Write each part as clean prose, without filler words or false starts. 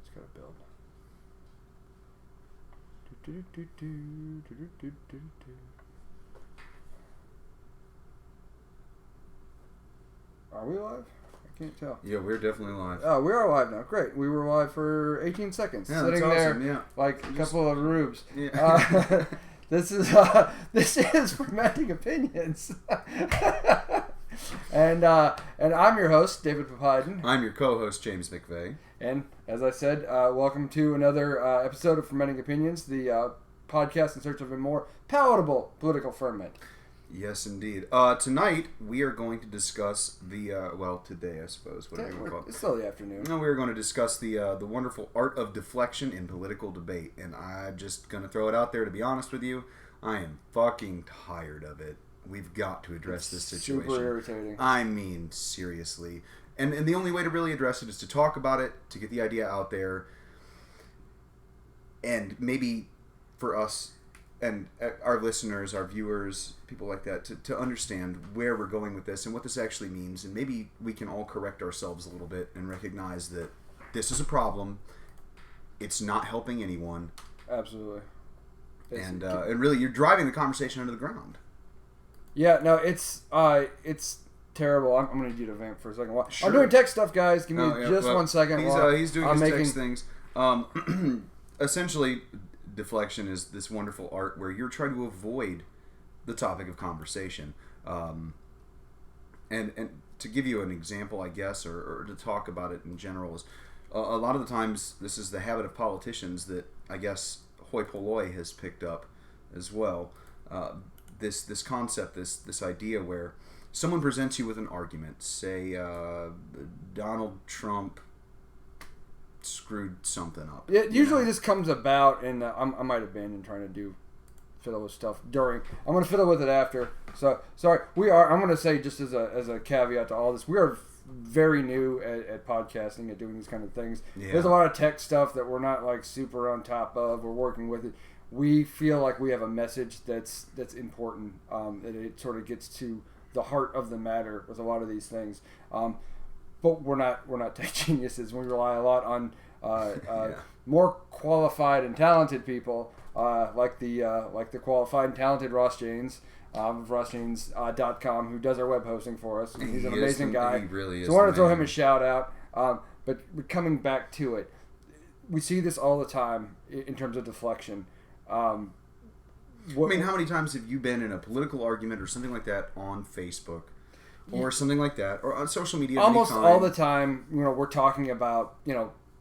It's got to build. Are we live? I can't tell. Yeah, we're definitely live. Oh, we are live now. Great. We were live for 18 seconds. Yeah, sitting that's awesome. there Yeah. like a couple of rubes. Yeah. This is Fermenting Opinions. and I'm your host, David Papiden. I'm your co-host, James McVeigh. And as I said, welcome to another episode of Fermenting Opinions, the podcast in search of a more palatable political ferment. Yes, indeed. Tonight, we are going to discuss the, today, I suppose. What do you call it? It's still the afternoon. No, we are going to discuss the wonderful art of deflection in political debate. And I'm just going to throw it out there, to be honest with you. I am fucking tired of it. We've got to address this situation. Super irritating. I mean, seriously. And the only way to really address it is to talk about it, to get the idea out there, and maybe for us and our listeners, our viewers, people like that, to understand where we're going with this and what this actually means. And maybe we can all correct ourselves a little bit and recognize that this is a problem. It's not helping anyone. Absolutely. And really, you're driving the conversation into the ground. Yeah, no, it's terrible. I'm going to need you to vamp for a second. Sure. I'm doing tech stuff, guys. Give me 1 second. He's doing his text things. Essentially, deflection is this wonderful art where you're trying to avoid the topic of conversation. And to give you an example, I guess, or to talk about it in general, is a lot of the times this is the habit of politicians that I guess hoi polloi has picked up as well. This concept, this idea where someone presents you with an argument, say Donald Trump screwed something up. Usually this comes about, and I might have been trying to fiddle with stuff during. I'm going to fiddle with it after. So sorry, I'm going to say just as a caveat to all this, we are very new at podcasting, at doing these kind of things. Yeah. There's a lot of tech stuff that we're not like super on top of. We're working with it. We feel like we have a message that's important. That it sort of gets to the heart of the matter with a lot of these things. But we're not tech geniuses. We rely a lot on more qualified and talented people, like the qualified and talented Ross Janes of RossJanes.com, who does our web hosting for us. He's an amazing guy. He really is. So I want to throw him a shout out. But coming back to it, we see this all the time in terms of deflection. How many times have you been in a political argument or something like that on Facebook? Or something like that, or on social media. Almost all the time, we're talking about,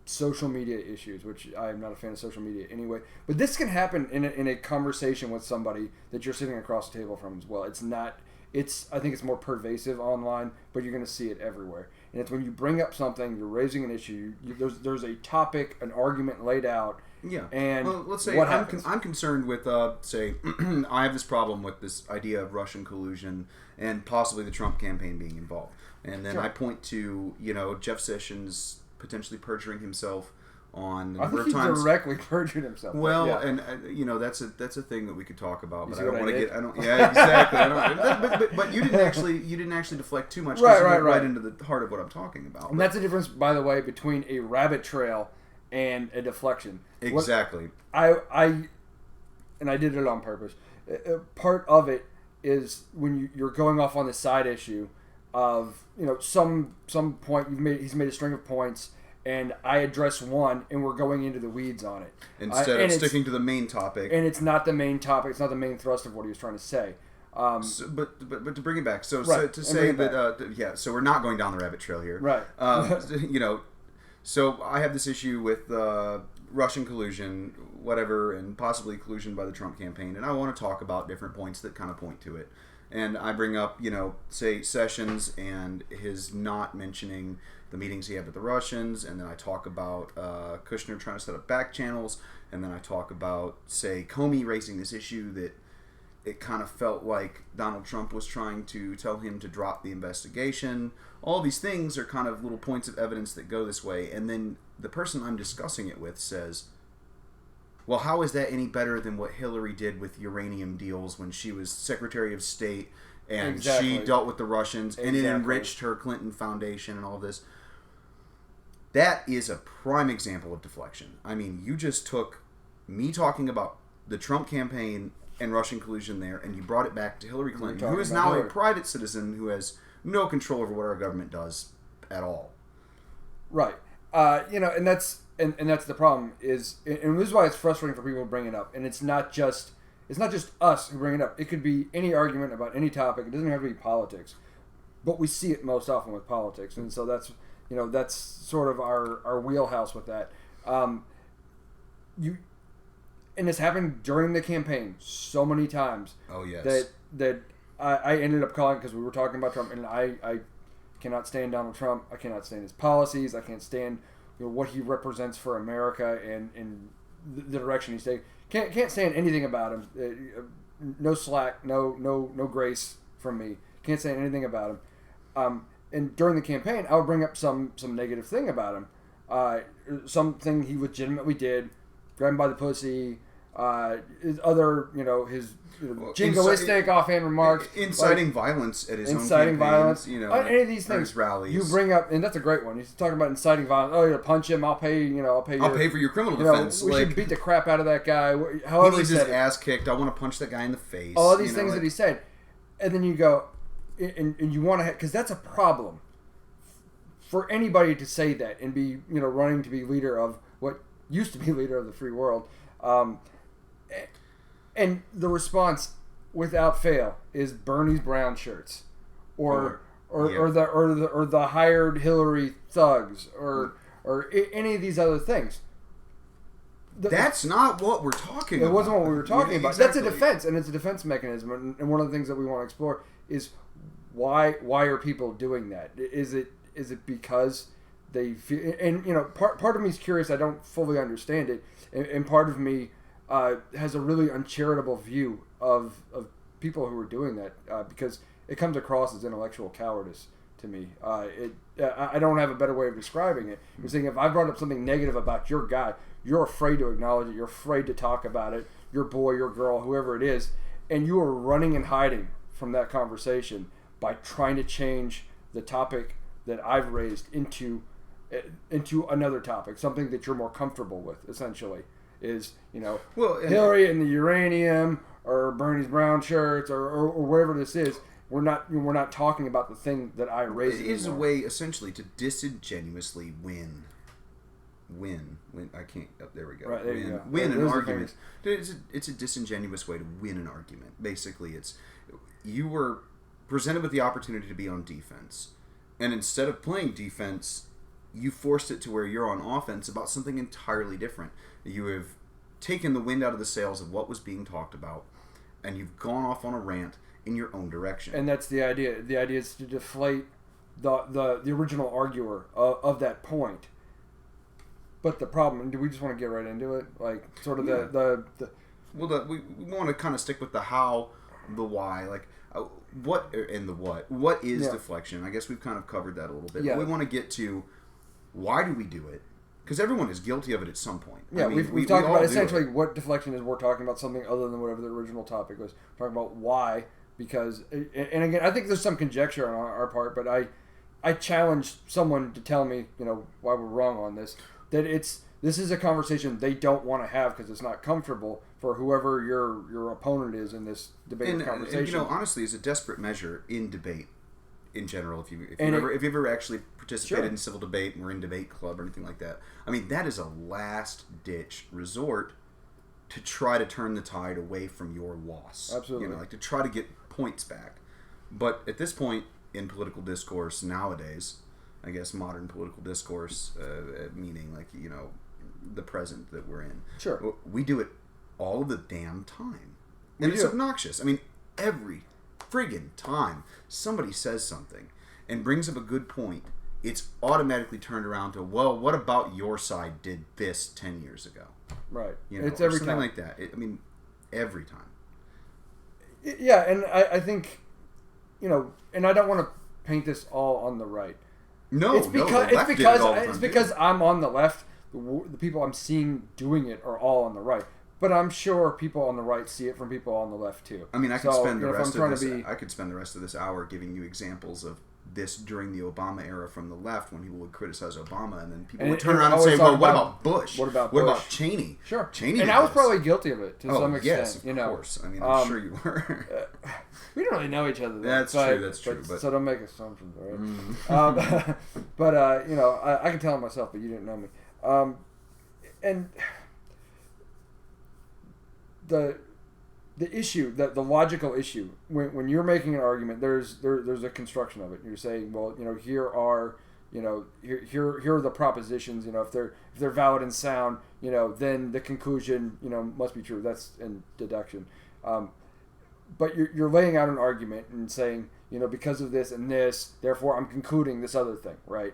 social media issues, which I am not a fan of social media anyway. But this can happen in a conversation with somebody that you're sitting across the table from as well. I think it's more pervasive online, but you're going to see it everywhere. And it's when you bring up something, you're raising an issue, there's a topic, an argument laid out. Yeah. And let's say what I'm concerned with, say, I have this problem with this idea of Russian collusion and possibly the Trump campaign being involved. And then I point to, Jeff Sessions potentially perjuring himself on the number of times. He directly perjured himself. Well, yeah. And that's a thing that we could talk about, but I don't want to get. Yeah, exactly. But you didn't actually deflect too much. Right into the heart of what I'm talking about. And that's the difference, by the way, between a rabbit trail and a deflection. Exactly. I did it on purpose. Part of it is when you're going off on the side issue of some point he's made a string of points, and I address one, and we're going into the weeds on it instead of sticking to the main topic. And it's not the main topic. It's not the main thrust of what he was trying to say. But to bring it back, so to say that so we're not going down the rabbit trail here, right? So I have this issue with Russian collusion, whatever, and possibly collusion by the Trump campaign, and I want to talk about different points that kind of point to it. And I bring up, say Sessions and his not mentioning the meetings he had with the Russians, and then I talk about Kushner trying to set up back channels, and then I talk about, say, Comey raising this issue that it kind of felt like Donald Trump was trying to tell him to drop the investigation. All these things are kind of little points of evidence that go this way, and then the person I'm discussing it with says, well, how is that any better than what Hillary did with uranium deals when she was Secretary of State and she dealt with the Russians and it enriched her Clinton Foundation and all this? that is a prime example of deflection. I mean, you just took me talking about the Trump campaign and Russian collusion there, and you brought it back to Hillary Clinton, who is now a private citizen who has no control over what our government does at all. Right. And that's the problem is, and this is why it's frustrating for people to bring it up. And it's not just us who bring it up. It could be any argument about any topic. It doesn't have to be politics, but we see it most often with politics, and so that's sort of our wheelhouse with that. And it's happened during the campaign so many times. Oh yes. That I ended up calling because we were talking about Trump, and I cannot stand Donald Trump. I cannot stand his policies. I can't stand what he represents for America and the direction he's taking. Can't stand anything about him. No slack, no grace from me. Can't stand anything about him. And during the campaign, I would bring up some negative thing about him. Something he legitimately did, grab him by the pussy. His other, his jingoistic offhand remarks, inciting violence at his own inciting violence, any of these things, rallies. You bring up, and that's a great one. He's talking about inciting violence. Oh, you punch him. I'll pay for your criminal defense. We should beat the crap out of that guy. However, he needs his ass kicked. I want to punch that guy in the face. All these things that he said, and then you go, and you want to, because that's a problem for anybody to say that and be running to be leader of what used to be leader of the free world. And the response, without fail, is Bernie's brown shirts, or the hired Hillary thugs, or any of these other things. That's not what we're talking about. It wasn't what we were talking about. Exactly. That's a defense, and it's a defense mechanism. And one of the things that we want to explore is why are people doing that? Is it because they feel, and part of me is curious. I don't fully understand it, and part of me has a really uncharitable view of people who are doing that because it comes across as intellectual cowardice to me. I don't have a better way of describing it. You're saying if I brought up something negative about your guy, you're afraid to acknowledge it. You're afraid to talk about it. Your boy, your girl, whoever it is, and you are running and hiding from that conversation by trying to change the topic that I've raised into another topic, something that you're more comfortable with, essentially. Is Hillary and the uranium, or Bernie's brown shirts, or whatever this is. We're not talking about the thing that I raised. It is a way essentially to disingenuously win. I can't. Oh, there we go. Right, there you go. Win an argument. It's a disingenuous way to win an argument. Basically, you were presented with the opportunity to be on defense, and instead of playing defense, you forced it to where you're on offense about something entirely different. You have taken the wind out of the sails of what was being talked about, and you've gone off on a rant in your own direction. And that's the idea. The idea is to deflate the original arguer of that point. But the problem, do we just want to get right into it? Like, sort of we want to kind of stick with the how, the why, like what and the what. What is deflection? I guess we've kind of covered that a little bit. Yeah. But we want to get to why do we do it? Because everyone is guilty of it at some point. Yeah, we've talked about essentially what deflection is. We're talking about something other than whatever the original topic was. We're talking about why, because, and again, I think there's some conjecture on our part, but I challenge someone to tell me, why we're wrong on this. That this is a conversation they don't want to have because it's not comfortable for whoever your opponent is in this debate conversation. And, honestly, it's a desperate measure in debate. In general, if you've ever actually participated in civil debate and were in debate club or anything like that, I mean, that is a last ditch resort to try to turn the tide away from your loss. Absolutely, like to try to get points back. But at this point in political discourse nowadays, I guess modern political discourse, meaning like the present that we're in. Sure, we do it all the damn time, and it's obnoxious. I mean, every friggin' time somebody says something and brings up a good point, it's automatically turned around to, well, what about your side did this 10 years ago? Right. It's every time. Like that. Every time. Yeah, and I think, and I don't want to paint this all on the right. No, it's because I'm on the left. The people I'm seeing doing it are all on the right. But I'm sure people on the right see it from people on the left too. I mean, I could spend the rest of this hour giving you examples of this during the Obama era from the left when people would criticize Obama, and then people And would turn around and say, "Well, what about Bush? What about Cheney? Sure, Cheney." And I was probably guilty of it to some extent. Yes, of you know, course. I mean, I'm sure you were. We don't really know each other. That's true. But so don't make assumptions, all right? But you know, I can tell it myself, but you didn't know me. And the issue, the logical issue, when you're making an argument, there's a construction of it. You're saying, well, you know, here are the propositions. You know, if they're valid and sound, you know, then the conclusion, you know, must be true. That's in deduction. But you're laying out an argument and saying, you know, because of this and this, therefore I'm concluding this other thing, right?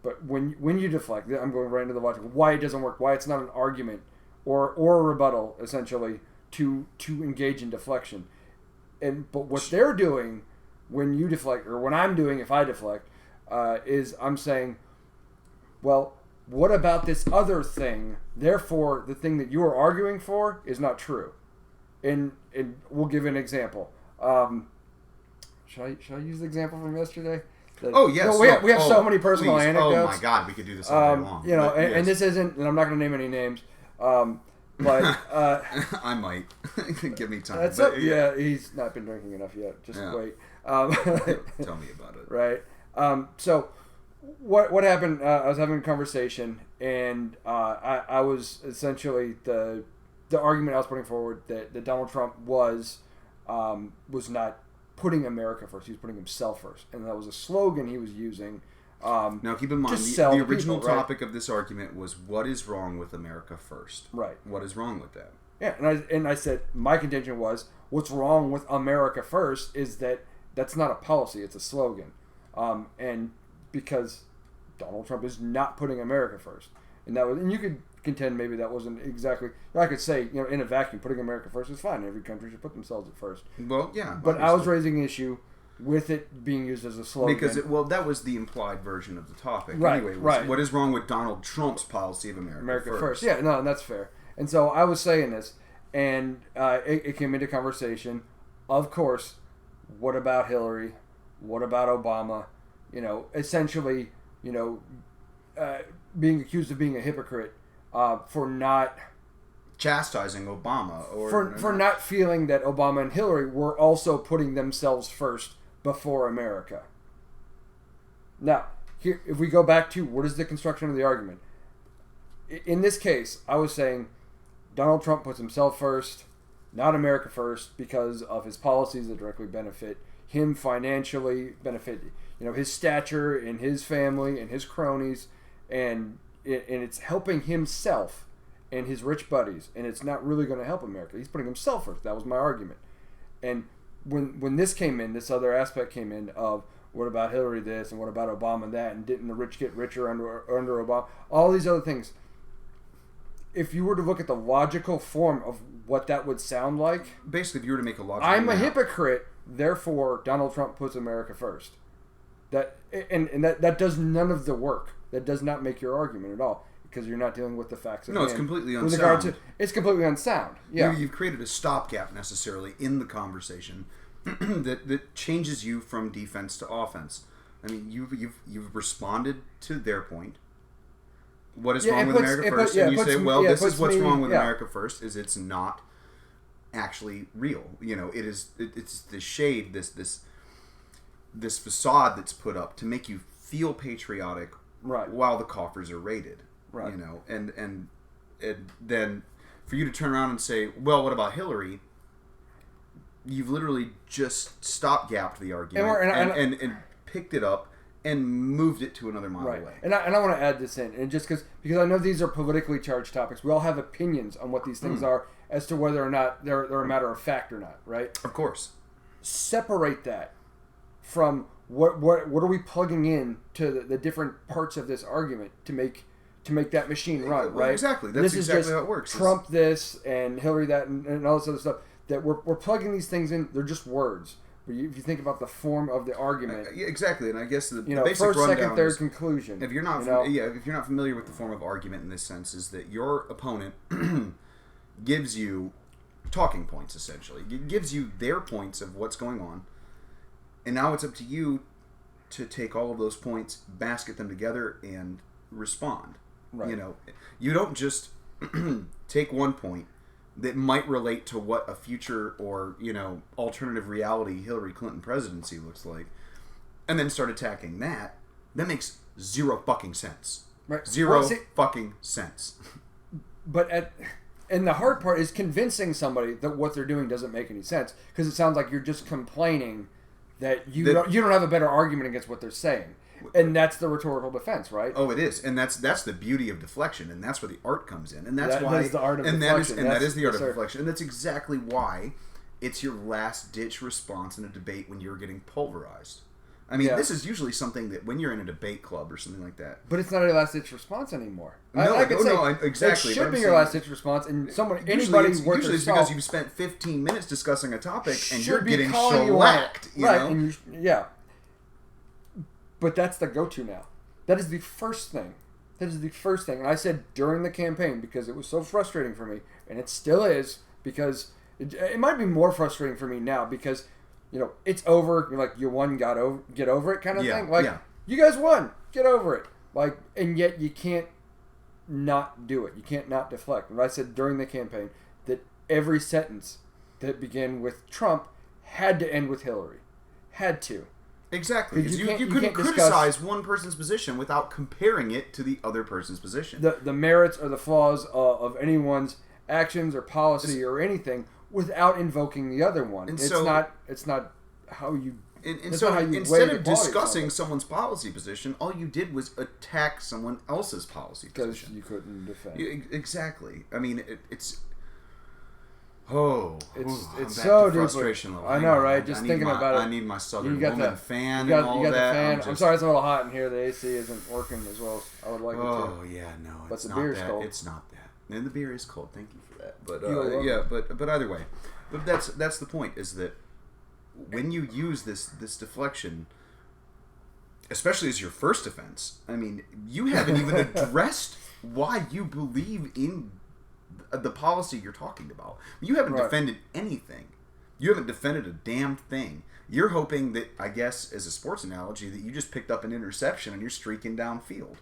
But when you deflect, I'm going right into the logic, why it doesn't work, why it's not an argument or a rebuttal, essentially, to engage in deflection. But what they're doing when you deflect, or when I'm doing if I deflect, is I'm saying, well, what about this other thing? Therefore, the thing that you are arguing for is not true. And we'll give an example. Should I use the example from yesterday? Yes. We have so many personal anecdotes. Oh my God, we could do this all day long. You know, and this isn't, and I'm not going to name any names. But I might. Give me time. That's up. Yeah, he's not been drinking enough yet. Just wait. Tell me about it. Right. So what happened? I was having a conversation, and I was essentially the argument I was putting forward that Donald Trump was not putting America first. He was putting himself first, and that was a slogan he was using. Now, keep in mind, the original topic of this argument was, what is wrong with America first? Right. What is wrong with that? Yeah, and I said, my contention was, what's wrong with America first is that's not a policy, it's a slogan. And because Donald Trump is not putting America first. And you could contend maybe that wasn't exactly, I could say, you know, in a vacuum, putting America first is fine. Every country should put themselves at first. Well, yeah. But obviously. I was raising an issue with it being used as a slogan. Because, that was the implied version of the topic. Right, anyway, right. What is wrong with Donald Trump's policy of America first? Yeah, no, that's fair. And so I was saying this, and it came into conversation. Of course, what about Hillary? What about Obama? You know, essentially, you know, being accused of being a hypocrite for not chastising Obama, or for not feeling that Obama and Hillary were also putting themselves first before America. Now, here, if we go back to what is the construction of the argument? In this case, I was saying Donald Trump puts himself first, not America first, because of his policies that directly benefit him financially, benefit, you know, his stature and his family and his cronies, and it's helping himself and his rich buddies, and it's not really going to help America. He's putting himself first. That was my argument. And when this came in, this other aspect came in of what about Hillary this and what about Obama that, and didn't the rich get richer under Obama? All these other things. If you were to look at the logical form of what that would sound like, basically, if you were to make a logical, I'm a hypocrite. Therefore, Donald Trump puts America first. That does none of the work. That does not make your argument at all, because you're not dealing with the facts of it's completely unsound. It's completely unsound. Yeah, you've created a stopgap necessarily in the conversation that changes you from defense to offense. I mean, you've responded to their point. What is wrong with America first? And you say, well, this is what's wrong with America first, is it's not actually real. You know, it's the shade, this facade that's put up to make you feel patriotic, right, while the coffers are raided. Right. You know, and then for you to turn around and say, well, what about Hillary? You've literally just stopgapped the argument and picked it up and moved it to another mile away. And I want to add this in, and just because I know these are politically charged topics, we all have opinions on what these things are as to whether or not they're a matter of fact or not, right? Of course. Separate that from what are we plugging in to the different parts of this argument to make that machine run, right? Exactly. That's exactly how it works. Trump this and Hillary that and all this other stuff. That we're plugging these things in. They're just words. But if you think about the form of the argument, exactly. And I guess the basic first, rundown second, third, conclusion. If you're not, if you're not familiar with the form of argument in this sense, is that your opponent gives you talking points, essentially. It gives you their points of what's going on, and now it's up to you to take all of those points, basket them together, and respond. Right. You know, you don't just take one point that might relate to what a future or, you know, alternative reality Hillary Clinton presidency looks like, and then start attacking that. That makes zero fucking sense. Right. Zero fucking sense. And the hard part is convincing somebody that what they're doing doesn't make any sense, because it sounds like you're just complaining that you don't have a better argument against what they're saying. And that's the rhetorical defense, right? Oh, it is, and that's the beauty of deflection, and that's where the art comes in, and that's why. That is the art of deflection. That is the art of deflection, and that's exactly why it's your last ditch response in a debate when you're getting pulverized. I mean, this is usually something that when you're in a debate club or something like that. But it's not a last ditch response anymore. Exactly. It should be your last ditch response, and anybody worth usually it's because you've spent 15 minutes discussing a topic and you're getting shellacked. Right? Yeah. But that's the go-to now. That is the first thing. And I said during the campaign, because it was so frustrating for me, and it still is, because it might be more frustrating for me now, because, you know, it's over. You're like, you won, get over it kind of thing. Like, you guys won, get over it. Like, and yet you can't not do it. You can't not deflect. And I said during the campaign that every sentence that began with Trump had to end with Hillary. Had to. Exactly. Because you couldn't criticize one person's position without comparing it to the other person's position. The merits or the flaws of anyone's actions or policy or anything without invoking the other one. It's not how you... instead of discussing someone's policy position, all you did was attack someone else's policy position. Because you couldn't defend. Exactly. I mean, it's so deep. Frustration level. I know, right? Just thinking about it. I need my Southern Woman fan and all you got that. The fan. I'm sorry, it's a little hot in here. The AC isn't working as well as I would like it to. Oh yeah, no, but the beer's cold. It's not that. And the beer is cold. Thank you for that. But but either way, but that's the point, is that when you use this deflection, especially as your first offense, I mean, you haven't even addressed why you believe in the policy you're talking about. You haven't defended anything. You haven't defended a damn thing. You're hoping that, I guess, as a sports analogy, that you just picked up an interception and you're streaking downfield.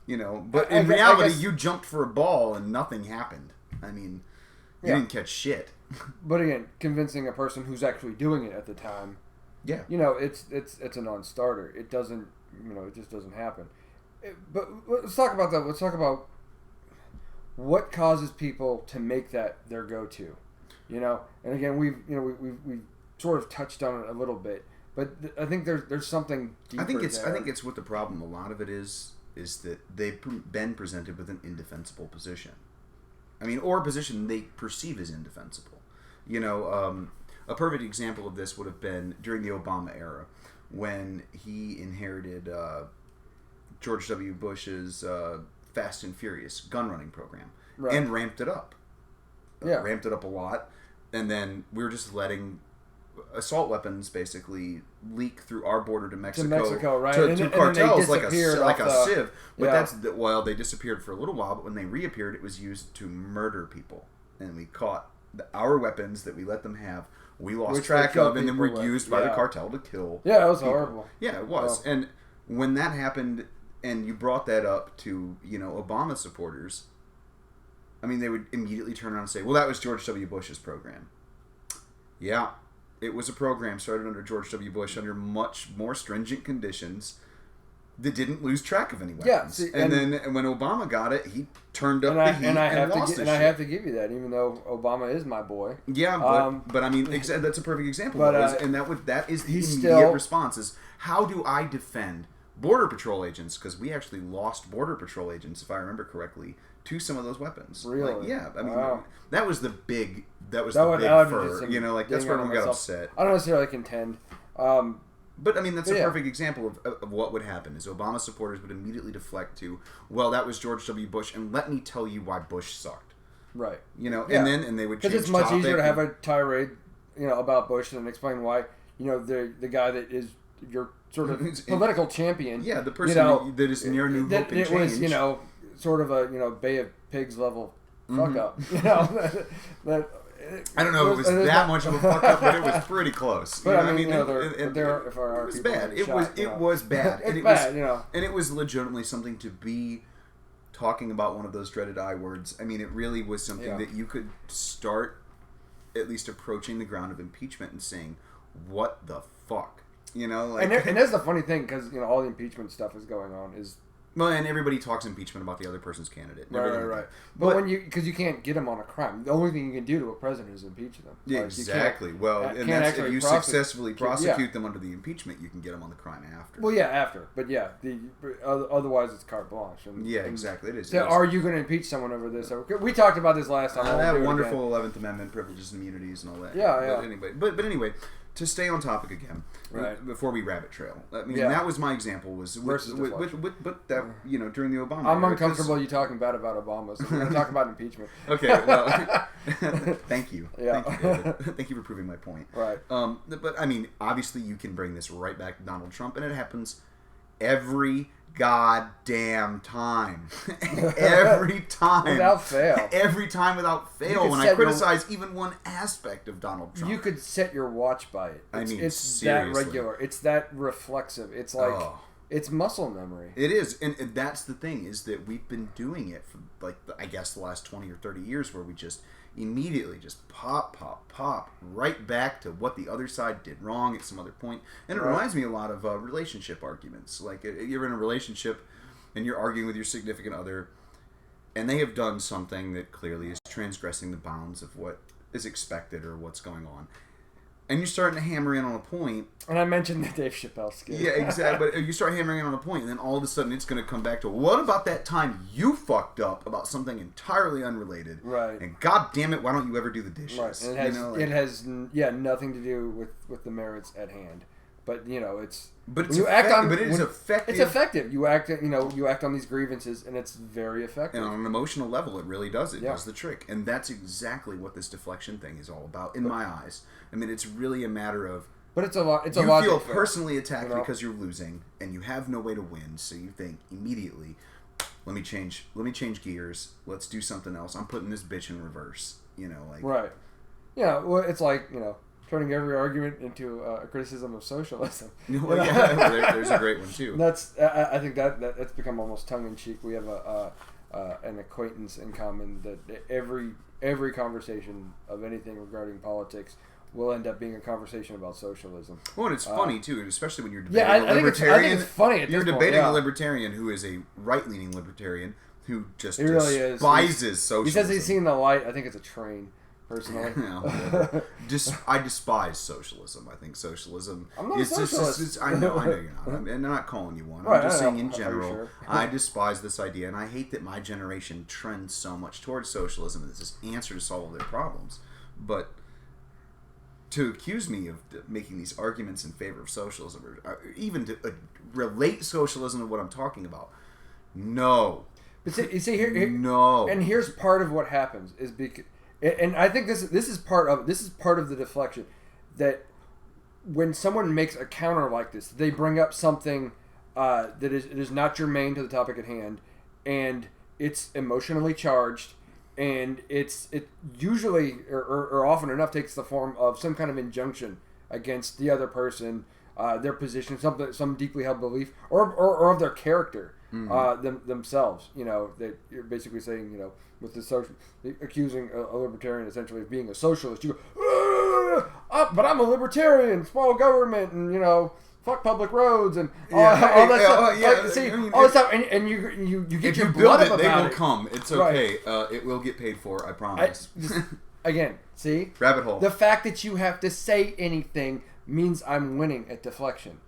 You know, but in reality, you jumped for a ball and nothing happened. I mean, you didn't catch shit. But again, convincing a person who's actually doing it at the time, you know, it's a non-starter. It doesn't, you know, it just doesn't happen. But let's talk about that. Let's talk about what causes people to make that their go-to, you know. And again, we've sort of touched on it a little bit, but I think there's something deeper. I think it's what the problem. A lot of it is that they've been presented with an indefensible position. I mean, or a position they perceive as indefensible. You know, a perfect example of this would have been during the Obama era, when he inherited George W. Bush's Fast and Furious gun running program and ramped it up. Ramped it up a lot, and then we were just letting assault weapons basically leak through our border to Mexico, right? to cartels like a sieve. But they disappeared for a little while, but when they reappeared, it was used to murder people, and we caught our weapons that we let them have. We lost track of, and then were used by the cartel to kill. Yeah, it was people. horrible. Yeah, it was. Well, and when that happened, and you brought that up to, you know, Obama supporters, I mean, they would immediately turn around and say, well, that was George W. Bush's program. Yeah, it was a program started under George W. Bush under much more stringent conditions that didn't lose track of any weapons. Yeah, and then when Obama got it, he turned up the heat and lost his shit. And I have to give you that, even though Obama is my boy. Yeah, but I mean, that's a perfect example. And that is the immediate response, is how do I defend Border Patrol agents, because we actually lost Border Patrol agents, if I remember correctly, to some of those weapons. Really? Like, yeah. I mean, that was the big fur. You know, like, that's where everyone got upset. I don't necessarily contend. But, I mean, that's a perfect example of what would happen, is Obama supporters would immediately deflect to, well, that was George W. Bush, and let me tell you why Bush sucked. Right. You know, and they would change because it's much easier to have a tirade, you know, about Bush than explain why, you know, the guy that is your sort of political champion. Yeah, the person that is near new hope and change. It was, you know, sort of a, you know, Bay of Pigs level fuck up. You know, I don't know if it was that much of a fuck up, but it was pretty close. But I mean, it was bad. It was bad. It's bad, you know. And it was legitimately something to be talking about one of those dreaded I words. I mean, it really was something that you could start at least approaching the ground of impeachment and saying, "What the fuck?" You know, like, and that's the funny thing, because you know all the impeachment stuff is going on is. Well, and everybody talks impeachment about the other person's candidate. Right. But when because you can't get them on a crime. The only thing you can do to a president is impeach them. Yeah, like, exactly. Well, and that's if you successfully prosecute them under the impeachment, you can get them on the crime after. Well, yeah, after. But yeah, otherwise it's carte blanche. Exactly. It is. So are you going to impeach someone over this? We talked about this last time. That wonderful 11th Amendment privileges and immunities and all that. Yeah. But anyway. To stay on topic again, before we rabbit trail. I mean, that was my example. Was with that during the Obama. I'm uncomfortable you talking bad about Obama, so we're going to talk about impeachment. Okay, well, thank you. Yeah. Thank you, David. Thank you for proving my point. Right. But I mean, obviously, you can bring this right back to Donald Trump, and it happens every goddamn time. Every time. Without fail. Every time without fail. When I criticize even one aspect of Donald Trump. You could set your watch by it. It's seriously. That regular. It's that reflexive. It's like, it's muscle memory. It is. And that's the thing, is that we've been doing it for, like, I guess the last 20 or 30 years, where we just immediately just pop right back to what the other side did wrong at some other point. And it reminds me a lot of relationship arguments. Like, you're in a relationship and you're arguing with your significant other, and they have done something that clearly is transgressing the bounds of what is expected or what's going on. And you're starting to hammer in on a point. And I mentioned the Dave Chappelle skit. Yeah, exactly. But you start hammering in on a point, and then all of a sudden it's going to come back to, what about that time you fucked up about something entirely unrelated? Right. And god damn it, why don't you ever do the dishes? Right. And it has nothing to do with the merits at hand. But it's. But it's effective. It's effective. You act on these grievances, and it's very effective. And on an emotional level, it really does. It does the trick, and that's exactly what this deflection thing is all about, in my eyes. I mean, it's really a matter of. But it's a lot. It's you a lot. You feel personally attacked because you're losing, and you have no way to win. So you think immediately, let me change gears. Let's do something else. I'm putting this bitch in reverse. Right. Yeah. Well, it's like turning every argument into a criticism of socialism. There's a great one too. I think that's become almost tongue in cheek. We have an acquaintance in common that every conversation of anything regarding politics will end up being a conversation about socialism. Well, and it's funny too, especially when you're debating a libertarian. I think it's funny. You're debating a libertarian who is a right-leaning libertarian who just despises socialism. He says he's seen the light. I think it's a train. Personally, I despise socialism. I think socialism. I'm not a socialist. I know you're not. I'm not calling you one. I'm just saying in general. Sure? I despise this idea, and I hate that my generation trends so much towards socialism as this answer to solve their problems. But to accuse me of making these arguments in favor of socialism, or even to relate socialism to what I'm talking about, no. But see here, no. And here's part of what happens is because. And I think this is part of the deflection, that when someone makes a counter like this, they bring up something that is not germane to the topic at hand, and it's emotionally charged, and it usually or often enough takes the form of some kind of injunction against the other person, their position, some deeply held belief, or of their character. Themselves, that you're basically saying, with the accusing a libertarian essentially of being a socialist, you go, but I'm a libertarian, small government, and fuck public roads and all that stuff. All that stuff, and you get your blood up about it. They will come. It's okay. Right. It will get paid for. I promise. Again, see, rabbit hole. The fact that you have to say anything means I'm winning at deflection.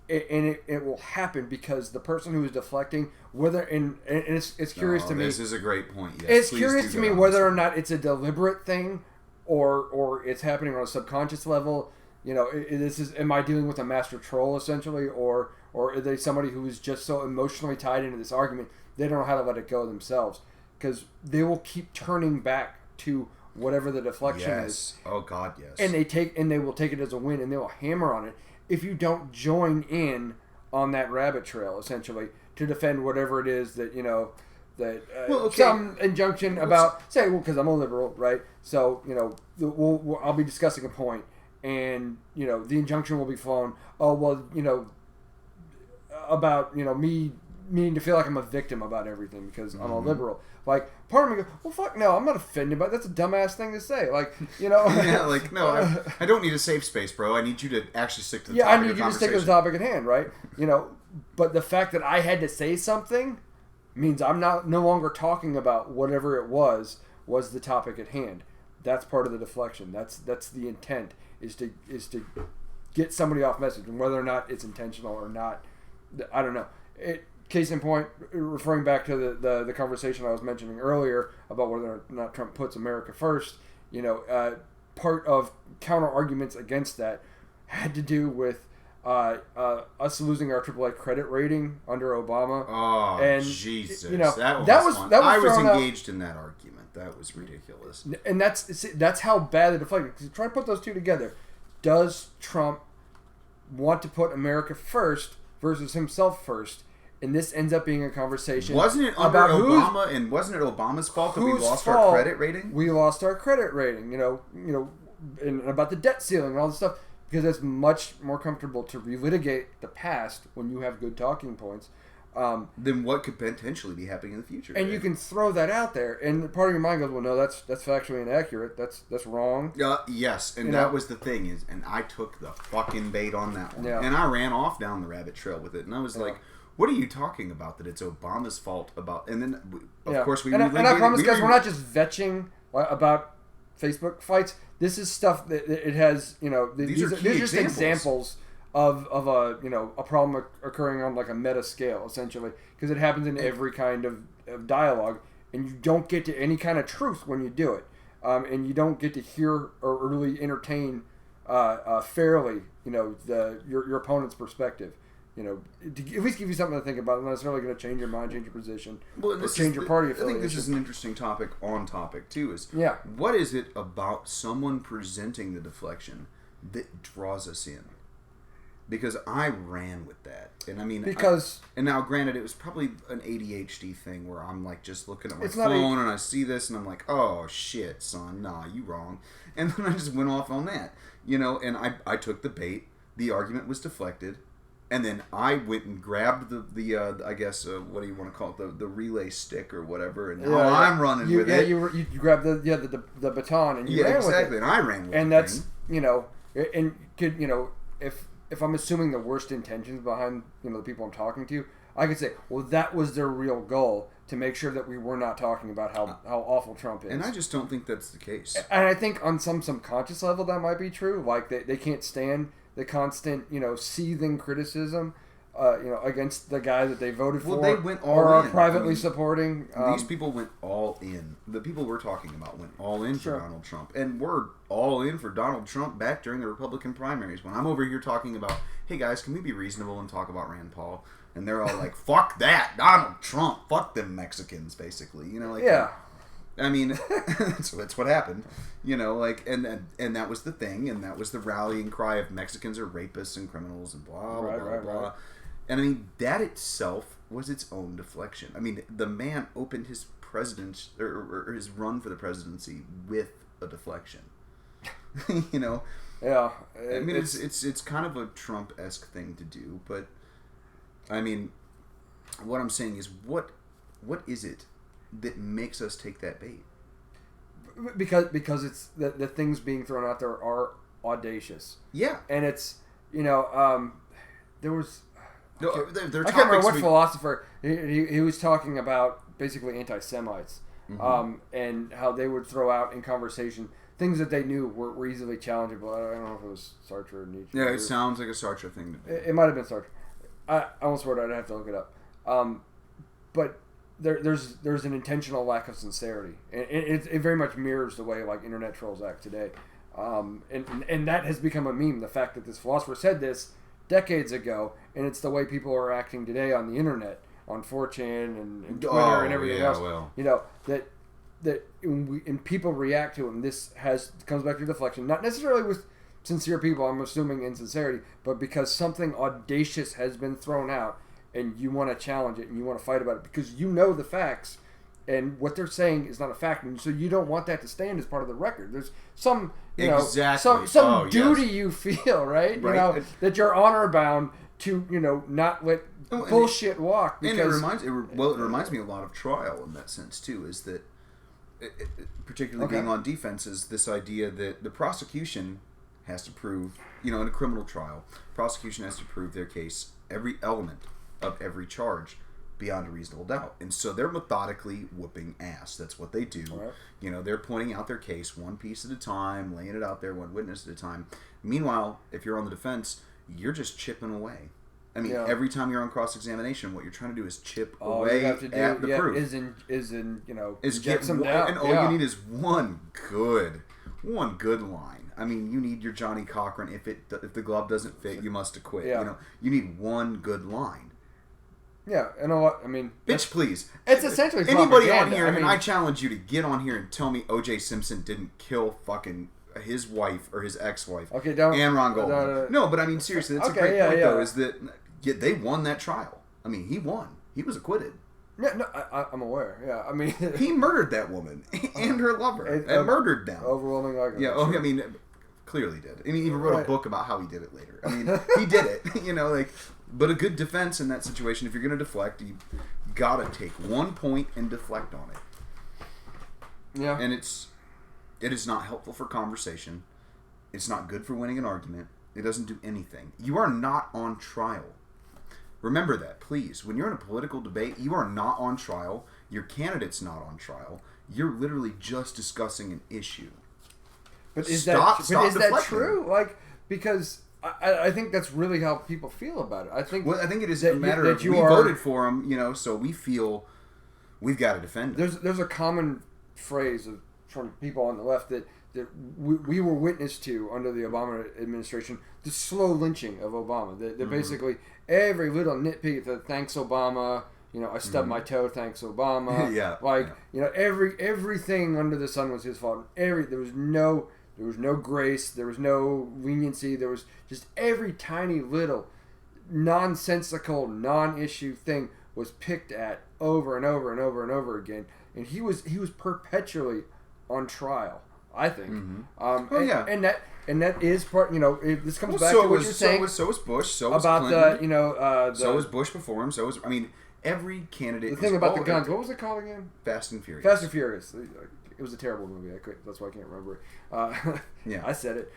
It will happen because the person who is deflecting, and it's curious to me. This is a great point. Yes, it's curious to me whether or not it's a deliberate thing, or it's happening on a subconscious level. Am I dealing with a master troll essentially, or are they somebody who is just so emotionally tied into this argument they don't know how to let it go themselves? Because they will keep turning back to whatever the deflection is. Oh God, yes. And they will take it as a win, and they will hammer on it. If you don't join in on that rabbit trail, essentially, to defend whatever it is that, that okay. some injunction about say, well, because I'm a liberal, right? So I'll be discussing a point, and the injunction will be flown. Oh well, about me needing to feel like I'm a victim about everything because I'm a liberal. Like, part of me goes, well, fuck no, I'm not offended, but that's a dumbass thing to say. Like, yeah, like, no, I don't need a safe space, bro. I need you to actually stick to the topic. Yeah, I need you to stick to the topic at hand, right? But the fact that I had to say something means I'm no longer talking about whatever it was the topic at hand. That's part of the deflection. That's the intent is to get somebody off message, and whether or not it's intentional or not, I don't know. Case in point, referring back to the conversation I was mentioning earlier about whether or not Trump puts America first, part of counter arguments against that had to do with us losing our AAA credit rating under Obama. Oh, and, Jesus! That was fun. That was I was engaged in that argument. That was ridiculous. And that's how bad the deflection. Because try to put those two together. Does Trump want to put America first versus himself first? And this ends up being a conversation. Wasn't it under Obama? And wasn't it Obama's fault that we lost our credit rating? We lost our credit rating. And about the debt ceiling and all this stuff, because it's much more comfortable to relitigate the past when you have good talking points. Then what could potentially be happening in the future? And you can throw that out there, and part of your mind goes, "Well, no, that's factually inaccurate. That's wrong." Yes, and that was the thing and I took the fucking bait on that one, and I ran off down the rabbit trail with it, and I was like, "What are you talking about? That it's Obama's fault about?" And then, of course, we. And I promise, guys, we're not just vetching about Facebook fights. This is stuff that it has. These are just examples of a problem occurring on like a meta scale, essentially, because it happens in every kind of dialogue, and you don't get to any kind of truth when you do it, and you don't get to hear or really entertain fairly, your opponent's perspective. To at least give you something to think about. Not necessarily going to change your mind, change your position, or change your party affiliation. I think this is an interesting topic on topic too. What is it about someone presenting the deflection that draws us in? Because I ran with that, and I mean, and now granted, it was probably an ADHD thing where I'm like just looking at my phone and I see this and I'm like, oh shit, son, nah, you wrong, and then I just went off on that, and I took the bait. The argument was deflected. And then I went and grabbed the I guess what do you want to call it, the relay stick or whatever, and now I'm running with it. You grabbed the baton and you ran with it. And I ran with it. And that's and could if I'm assuming the worst intentions behind the people I'm talking to, I could say, well, that was their real goal, to make sure that we were not talking about how awful Trump is. And I just don't think that's the case. And I think on some subconscious level that might be true. Like they can't stand the constant, seething criticism, against the guy that they voted for. Well, they went all or in. Are privately supporting. These people went all in. The people we're talking about went all in for Donald Trump. And we're all in for Donald Trump back during the Republican primaries. When I'm over here talking about, hey guys, can we be reasonable and talk about Rand Paul? And they're all like, fuck that, Donald Trump, fuck them Mexicans, basically. I mean, that's what happened, and that was the thing, and that was the rallying cry of Mexicans are rapists and criminals and blah, blah, blah, blah. And I mean, that itself was its own deflection. I mean, the man opened his president or his run for the presidency with a deflection. Yeah. I mean, it's kind of a Trump-esque thing to do, but I mean, what I'm saying is, what is it that makes us take that bait? Because it's the things being thrown out there are audacious. Yeah, and it's there was. I can't remember what philosopher he was talking about, basically anti-Semites, and how they would throw out in conversation things that they knew were easily challengeable. I don't know if it was Sartre or Nietzsche. Yeah, it sounds like a Sartre thing to do. It might have been Sartre. I almost swore I'd have to look it up. But there's an intentional lack of sincerity, and it very much mirrors the way like internet trolls act today, and that has become a meme. The fact that this philosopher said this decades ago, and it's the way people are acting today on the internet, on 4chan and Twitter and everything else. Well. And people react to it, and this comes back to deflection, not necessarily with sincere people, I'm assuming insincerity, but because something audacious has been thrown out, and you want to challenge it and you want to fight about it because you know the facts, and what they're saying is not a fact, and so you don't want that to stand as part of the record. There's some, some duty you feel, right? You know, that you're honor bound to, not let bullshit walk. Because it reminds me a lot of trial in that sense too. Is that particularly being on defense is this idea that the prosecution has to prove, in a criminal trial, prosecution has to prove their case, every element of every charge, beyond a reasonable doubt. And so they're methodically whooping ass. That's what they do. Right. They're pointing out their case one piece at a time, laying it out there one witness at a time. Meanwhile, if you're on the defense, you're just chipping away. I mean, every time you're on cross-examination, what you're trying to do is chip away at the proof. Is get some down. And all you need is one good line. I mean, you need your Johnny Cochran. If the glove doesn't fit, you must acquit. Yeah. You need one good line. Yeah, and I mean, bitch, please. It's essentially anybody on here, and I challenge you to get on here and tell me O.J. Simpson didn't kill fucking his wife or his ex-wife. Okay, don't. And Ron Goldman. No, but I mean, seriously, that's a great point, though, is that they won that trial. I mean, he won. He was acquitted. Yeah, no, I'm aware. Yeah, I mean, he murdered that woman and her lover and murdered them. Overwhelming argument. Yeah. I mean, clearly did. And he even wrote a book about how he did it later. I mean, he did it. But a good defense in that situation, if you're going to deflect, you got to take one point and deflect on it. Yeah. And it is not helpful for conversation. It's not good for winning an argument. It doesn't do anything. You are not on trial. Remember that, please. When you're in a political debate, you are not on trial. Your candidate's not on trial. You're literally just discussing an issue. But is that true? Because I think that's really how people feel about it. I think it is a matter of we voted for him, so we feel we've got to defend him. There's a common phrase from people on the left that we were witness to under the Obama administration, the slow lynching of Obama. That basically every little nitpick that thanks Obama, I stubbed my toe, thanks Obama. Everything under the sun was his fault. There was no grace. There was no leniency. There was just every tiny little nonsensical, non-issue thing was picked at over and over and over and over again. And he was perpetually on trial, I think. And that is part. This comes back to what you're saying. So was Bush. So was about Clinton. So was Bush before him. So was every candidate. The thing about the guns. What was it called again? Fast and Furious. Fast and Furious. It was a terrible movie. That's why I can't remember it. I said it.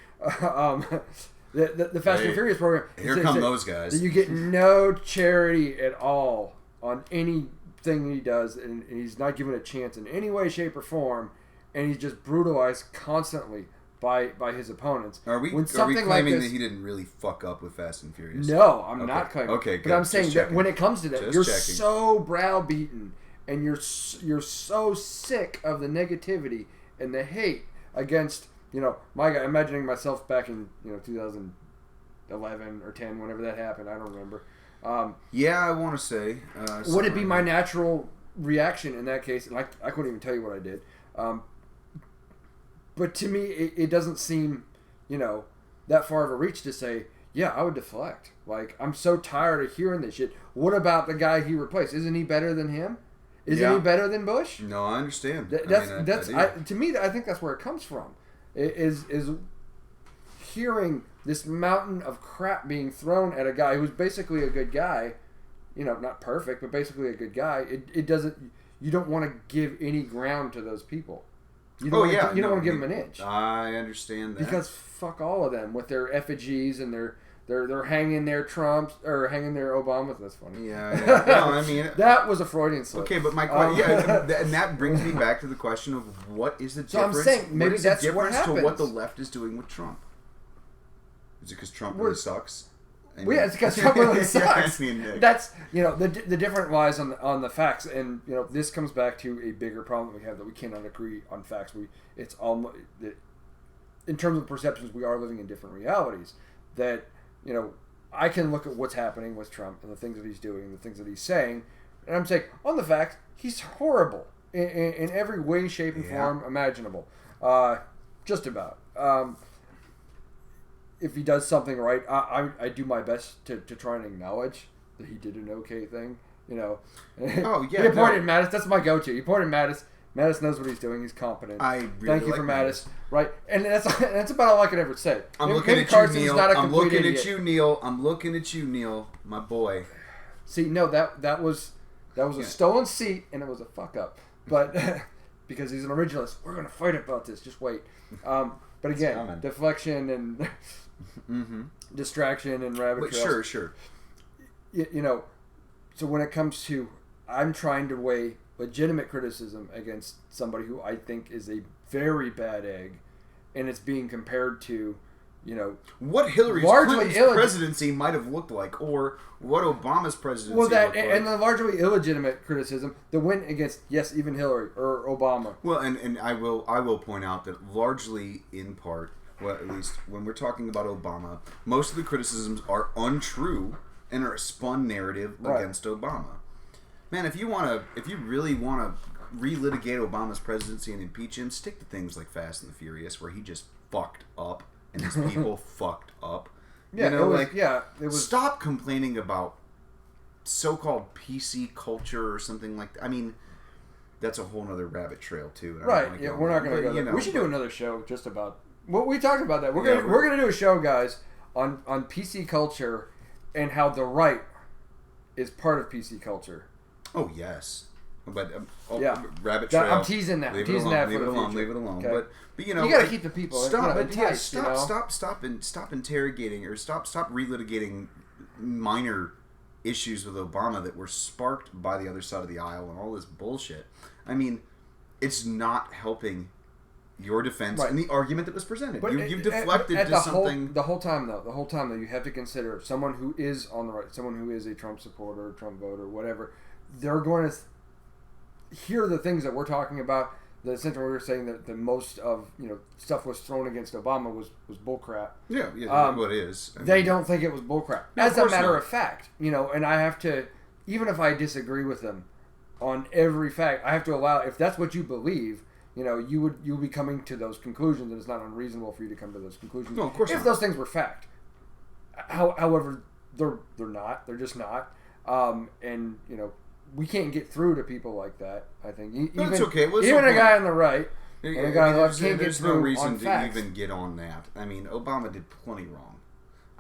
The Fast and Furious program. Here come those guys. You get no charity at all on anything he does, and he's not given a chance in any way, shape, or form, and he's just brutalized constantly by his opponents. Are we claiming that he didn't really fuck up with Fast and Furious? No, I'm not claiming. Okay, good. But I'm saying that when it comes to that, you're so browbeaten. And you're so sick of the negativity and the hate against, my guy, imagining myself back in, 2011 or 10, whenever that happened. I don't remember. I want to say. Would it be my natural reaction in that case? And I couldn't even tell you what I did. But to me, it doesn't seem, that far of a reach to say, yeah, I would deflect. I'm so tired of hearing this shit. What about the guy he replaced? Isn't he better than him? Isn't he better than Bush? No, I understand. To me, I think that's where it comes from. Is hearing this mountain of crap being thrown at a guy who's basically a good guy, not perfect, but basically a good guy. It doesn't. You don't want to give any ground to those people. You don't want to give them an inch. I understand that. Because fuck all of them with their effigies and they're hanging their Trumps or hanging their Obamas. That's funny. Yeah. No, I mean that was a Freudian slip. Okay, but my question, and that brings me back to the question of what is the difference? So I'm saying maybe that's what happens to what the left is doing with Trump. Is it because Trump really sucks? It's because Trump really sucks. That's the difference lies on the facts, and this comes back to a bigger problem we have that we cannot agree on facts. It's almost in terms of perceptions, we are living in different realities. That I can look at what's happening with Trump and the things that he's doing and the things that he's saying, and I'm saying, on the facts, he's horrible in every way, shape, and form imaginable. Just about. If he does something right, I do my best to try and acknowledge that he did an okay thing. You know. Oh yeah. He appointed Mattis. That's my go-to. He appointed Mattis. Mattis knows what he's doing. He's competent. I really Thank you like for Mattis. Right, and that's about all I can ever say. I'm looking at you, Neil. I'm looking at you, Neil. I'm looking at you, Neil. My boy. See, no, that was a stolen seat, and it was a fuck up. But because he's an originalist, we're gonna fight about this. Just wait. But again, deflection and distraction and rabbit trails. Sure. You know, so when it comes to, I'm trying to weigh legitimate criticism against somebody who I think is a very bad egg, and it's being compared to, you know, what Hillary Clinton's presidency might have looked like, or what Obama's presidency looked like. And the largely illegitimate criticism that went against, yes, even Hillary or Obama. Well, and I will point out that largely, in part, well, at least when we're talking about Obama, most of the criticisms are untrue and are a spun narrative against Obama. Man, if you really want to relitigate Obama's presidency and impeach him, stick to things like Fast and the Furious, where he just fucked up and his people fucked up. Yeah, you know, it was. Stop complaining about so-called PC culture or something like that. I mean, that's a whole other rabbit trail too. Right? Yeah, we're not going to go there. We should do another show just about. Well, we talked about that. We're gonna do a show, guys, on PC culture and how the right is part of PC culture. Oh yes, but rabbit trail. I'm teasing that. Leave I'm teasing that. Leave it alone. Leave it alone. Okay. But you know, you got to keep the people. Stop. Stop interrogating or stop relitigating minor issues with Obama that were sparked by the other side of the aisle and all this bullshit. I mean, it's not helping your defense and the argument that was presented. You've deflected to something. The whole time though, you have to consider someone who is on the right, someone who is a Trump supporter, Trump voter, whatever. They're going to hear the things that we're talking about. The essentially we were saying that the most of stuff was thrown against Obama was bullcrap. Yeah, what it is. They don't think it was bullcrap. As a matter of fact, and I have to, even if I disagree with them on every fact, I have to allow, if that's what you believe, you'll be coming to those conclusions, and it's not unreasonable for you to come to those conclusions. No, of course if those things were fact. However, they're not. They're just not. And we can't get through to people like that. I think even okay. Even a guy on the right and a guy on the left can't get through. There's no reason to facts. even get on that. I mean, Obama did plenty wrong.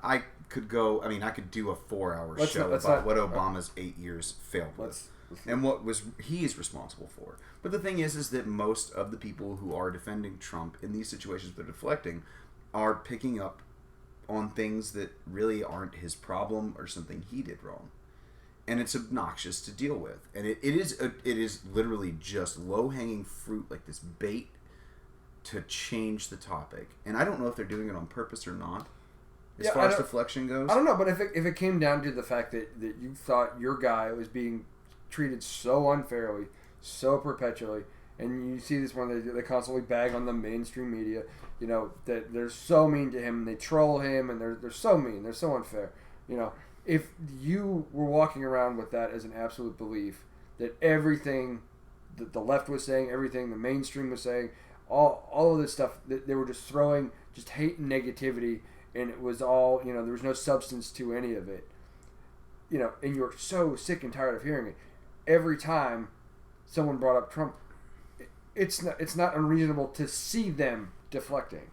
I could do a 4-hour show about what Obama's 8 years failed with. And what he is responsible for. But the thing is that most of the people who are defending Trump in these situations they're deflecting are picking up on things that really aren't his problem or something he did wrong. And it's obnoxious to deal with. And it is literally just low-hanging fruit, like this bait to change the topic. And I don't know if they're doing it on purpose or not. As far as deflection goes. I don't know, but if it came down to the fact that you thought your guy was being treated so unfairly, so perpetually, and you see this one, they constantly bag on the mainstream media, that they're so mean to him, and they troll him, and they're so mean, they're so unfair. If you were walking around with that as an absolute belief, that everything that the left was saying, everything the mainstream was saying, all of this stuff, that they were just throwing just hate and negativity, and it was all, there was no substance to any of it, and you're so sick and tired of hearing it. Every time someone brought up Trump, it's not unreasonable to see them deflecting.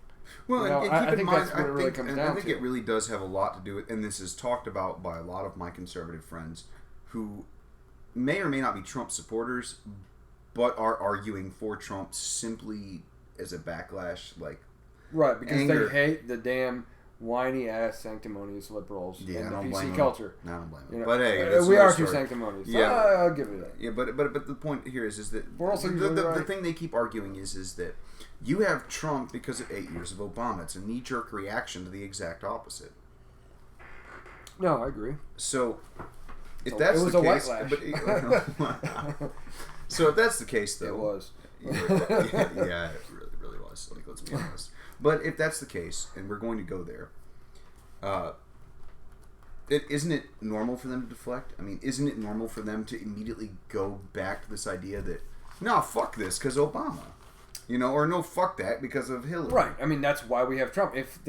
Well, I think that's what it really comes down to. I think it really does have a lot to do with, and this is talked about by a lot of my conservative friends who may or may not be Trump supporters, but are arguing for Trump simply as a backlash, right, because anger. They hate the damn whiny ass sanctimonious liberals and the PC culture. No, I don't blame them. But hey, we are too sanctimonious. So I'll give it that. Yeah, but the point here is that we're also the thing they keep arguing is that you have Trump because of 8 years of Obama. It's a knee-jerk reaction to the exact opposite. No, I agree. So if that's the case, so if that's the case, though, it was. Yeah, it really was. Let's be honest. But if that's the case, and we're going to go there, isn't it normal for them to deflect? I mean, isn't it normal for them to immediately go back to this idea that, no, fuck this, because Obama? Or no, fuck that because of Hillary. Right. I mean, that's why we have Trump. If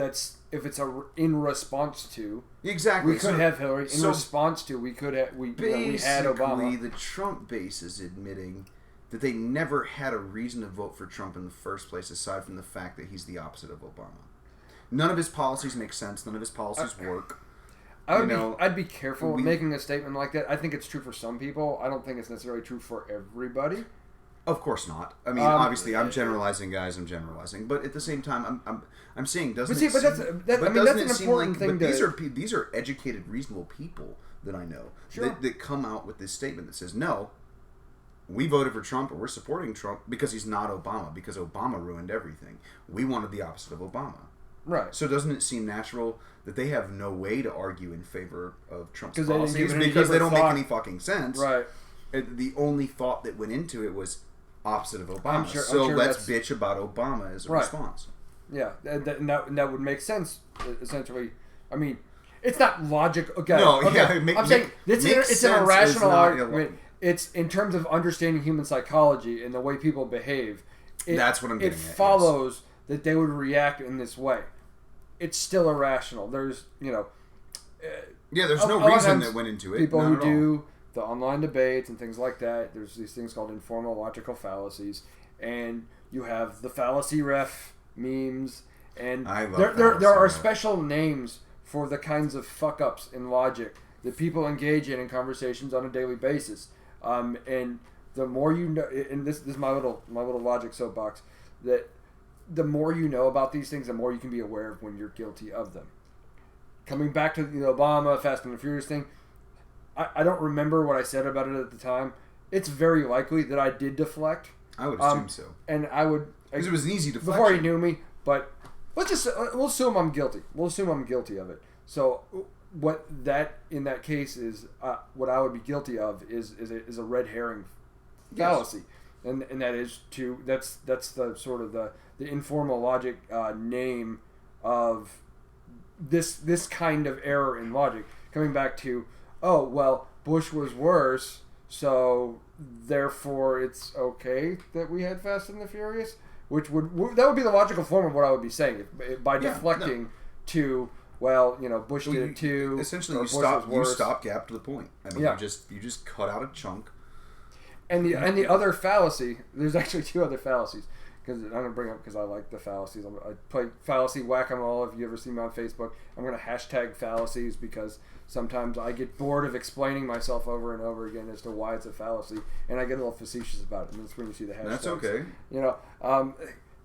it's in response to exactly, we could have Hillary. In response to we could have we had Obama. The Trump base is admitting that they never had a reason to vote for Trump in the first place, aside from the fact that he's the opposite of Obama. None of his policies make sense. None of his policies work. I'd be careful making a statement like that. I think it's true for some people. I don't think it's necessarily true for everybody. Of course not. I mean, obviously, I'm generalizing, guys. I'm generalizing, but at the same time, I'm saying doesn't. That's an important thing. But these are educated, reasonable people that I know that come out with this statement that says, no, we voted for Trump or we're supporting Trump because he's not Obama, because Obama ruined everything. We wanted the opposite of Obama. Right. So doesn't it seem natural that they have no way to argue in favor of Trump's policies because they don't make any fucking sense? Right. The only thought that went into it was opposite of Obama. I'm sure let's bitch about Obama as a response. Yeah, and that would make sense, essentially. I mean, it's not logic. Okay, I'm saying it's an irrational argument. It's in terms of understanding human psychology and the way people behave. That's what I'm getting at. It follows that they would react in this way. It's still irrational. There's, there's no reason that went into it. People who do the online debates and things like that, there's these things called informal logical fallacies, and you have the fallacy ref memes, and there are special names for the kinds of fuck ups in logic that people engage in conversations on a daily basis. And the more you know, and this is my little logic soapbox, that the more you know about these things, the more you can be aware of when you're guilty of them. Coming back to the Obama Fast and the Furious thing, I don't remember what I said about it at the time. It's very likely that I did deflect. I would assume so. And I would... Because it was an easy deflection. Before he knew me, but we'll assume I'm guilty. We'll assume I'm guilty of it. So in that case is, what I would be guilty of is a red herring fallacy. Yes. And that is that's the sort of the informal logic name of this kind of error in logic. Coming back to, Bush was worse, so therefore it's okay that we had Fast and the Furious, that would be the logical form of what I would be saying by deflecting to, Bush did it too. Essentially, you stop gap to the point. I mean, you just cut out a chunk. And the other fallacy, there's actually two other fallacies. Because I'm going to bring up, because I like the fallacies. I play fallacy whack-a-mole. If you ever see me on Facebook, I'm going to hashtag fallacies because sometimes I get bored of explaining myself over and over again as to why it's a fallacy, and I get a little facetious about it. And that's when you see the hashtags. That's okay.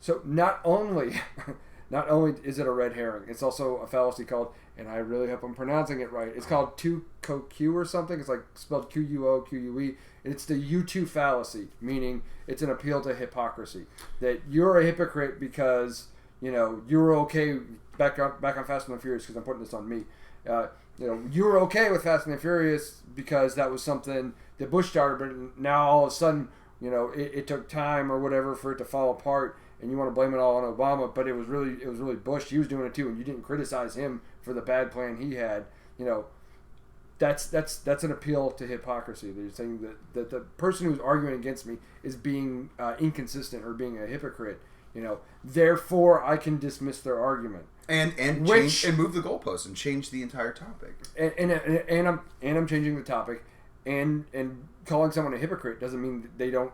So not only is it a red herring, it's also a fallacy called, and I really hope I'm pronouncing it right, it's called Tu-Ko-Q or something. It's like spelled Q-U-O-Q-U-E. It's the U2 fallacy, meaning it's an appeal to hypocrisy. That you're a hypocrite because, you're okay, back on Fast and the Furious, because I'm putting this on me. You were okay with Fast and the Furious because that was something that Bush started, but now all of a sudden, it took time or whatever for it to fall apart, and you want to blame it all on Obama, but it was really Bush. He was doing it too, and you didn't criticize him for the bad plan he had. That's an appeal to hypocrisy. They're saying that the person who's arguing against me is being inconsistent or being a hypocrite. Therefore I can dismiss their argument and change and move the goalposts and change the entire topic. And I'm changing the topic, and calling someone a hypocrite doesn't mean that they don't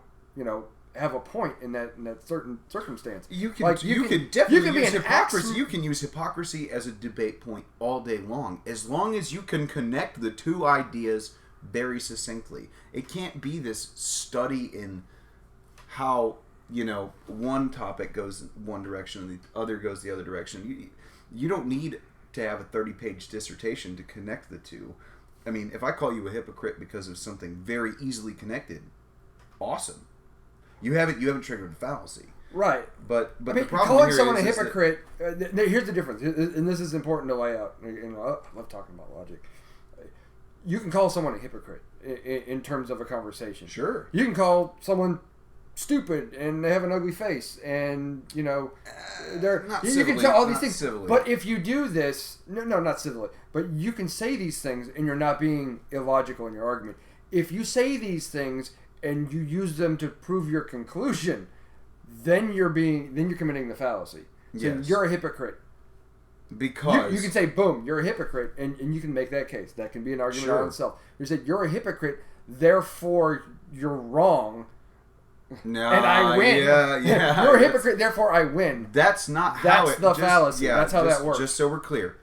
have a point in that certain circumstance. You can definitely use hypocrisy. You can use hypocrisy as a debate point all day long as you can connect the two ideas very succinctly. It can't be this study in how one topic goes one direction and the other goes the other direction. You don't need to have a 30-page dissertation to connect the two. I mean, if I call you a hypocrite because of something very easily connected, awesome. You haven't triggered a fallacy, right? But I mean, the problem calling here someone is a hypocrite. Here's the difference, and this is important to lay out. I love talking about logic. You can call someone a hypocrite in terms of a conversation. Sure. You can call someone stupid and they have an ugly face, and they're you can tell all these things. Civilly. But if you do this, no, not civilly, but you can say these things and you're not being illogical in your argument. If you say these things and you use them to prove your conclusion, then you're committing the fallacy. So Yes. you're a hypocrite. Because you can say, boom, you're a hypocrite, and you can make that case. That can be an argument on itself. You say, you're a hypocrite, therefore you're wrong, no, and I win. Yeah. You're a hypocrite, therefore I win. That's not how That's it... the fallacy. That's how that works. Just so we're clear,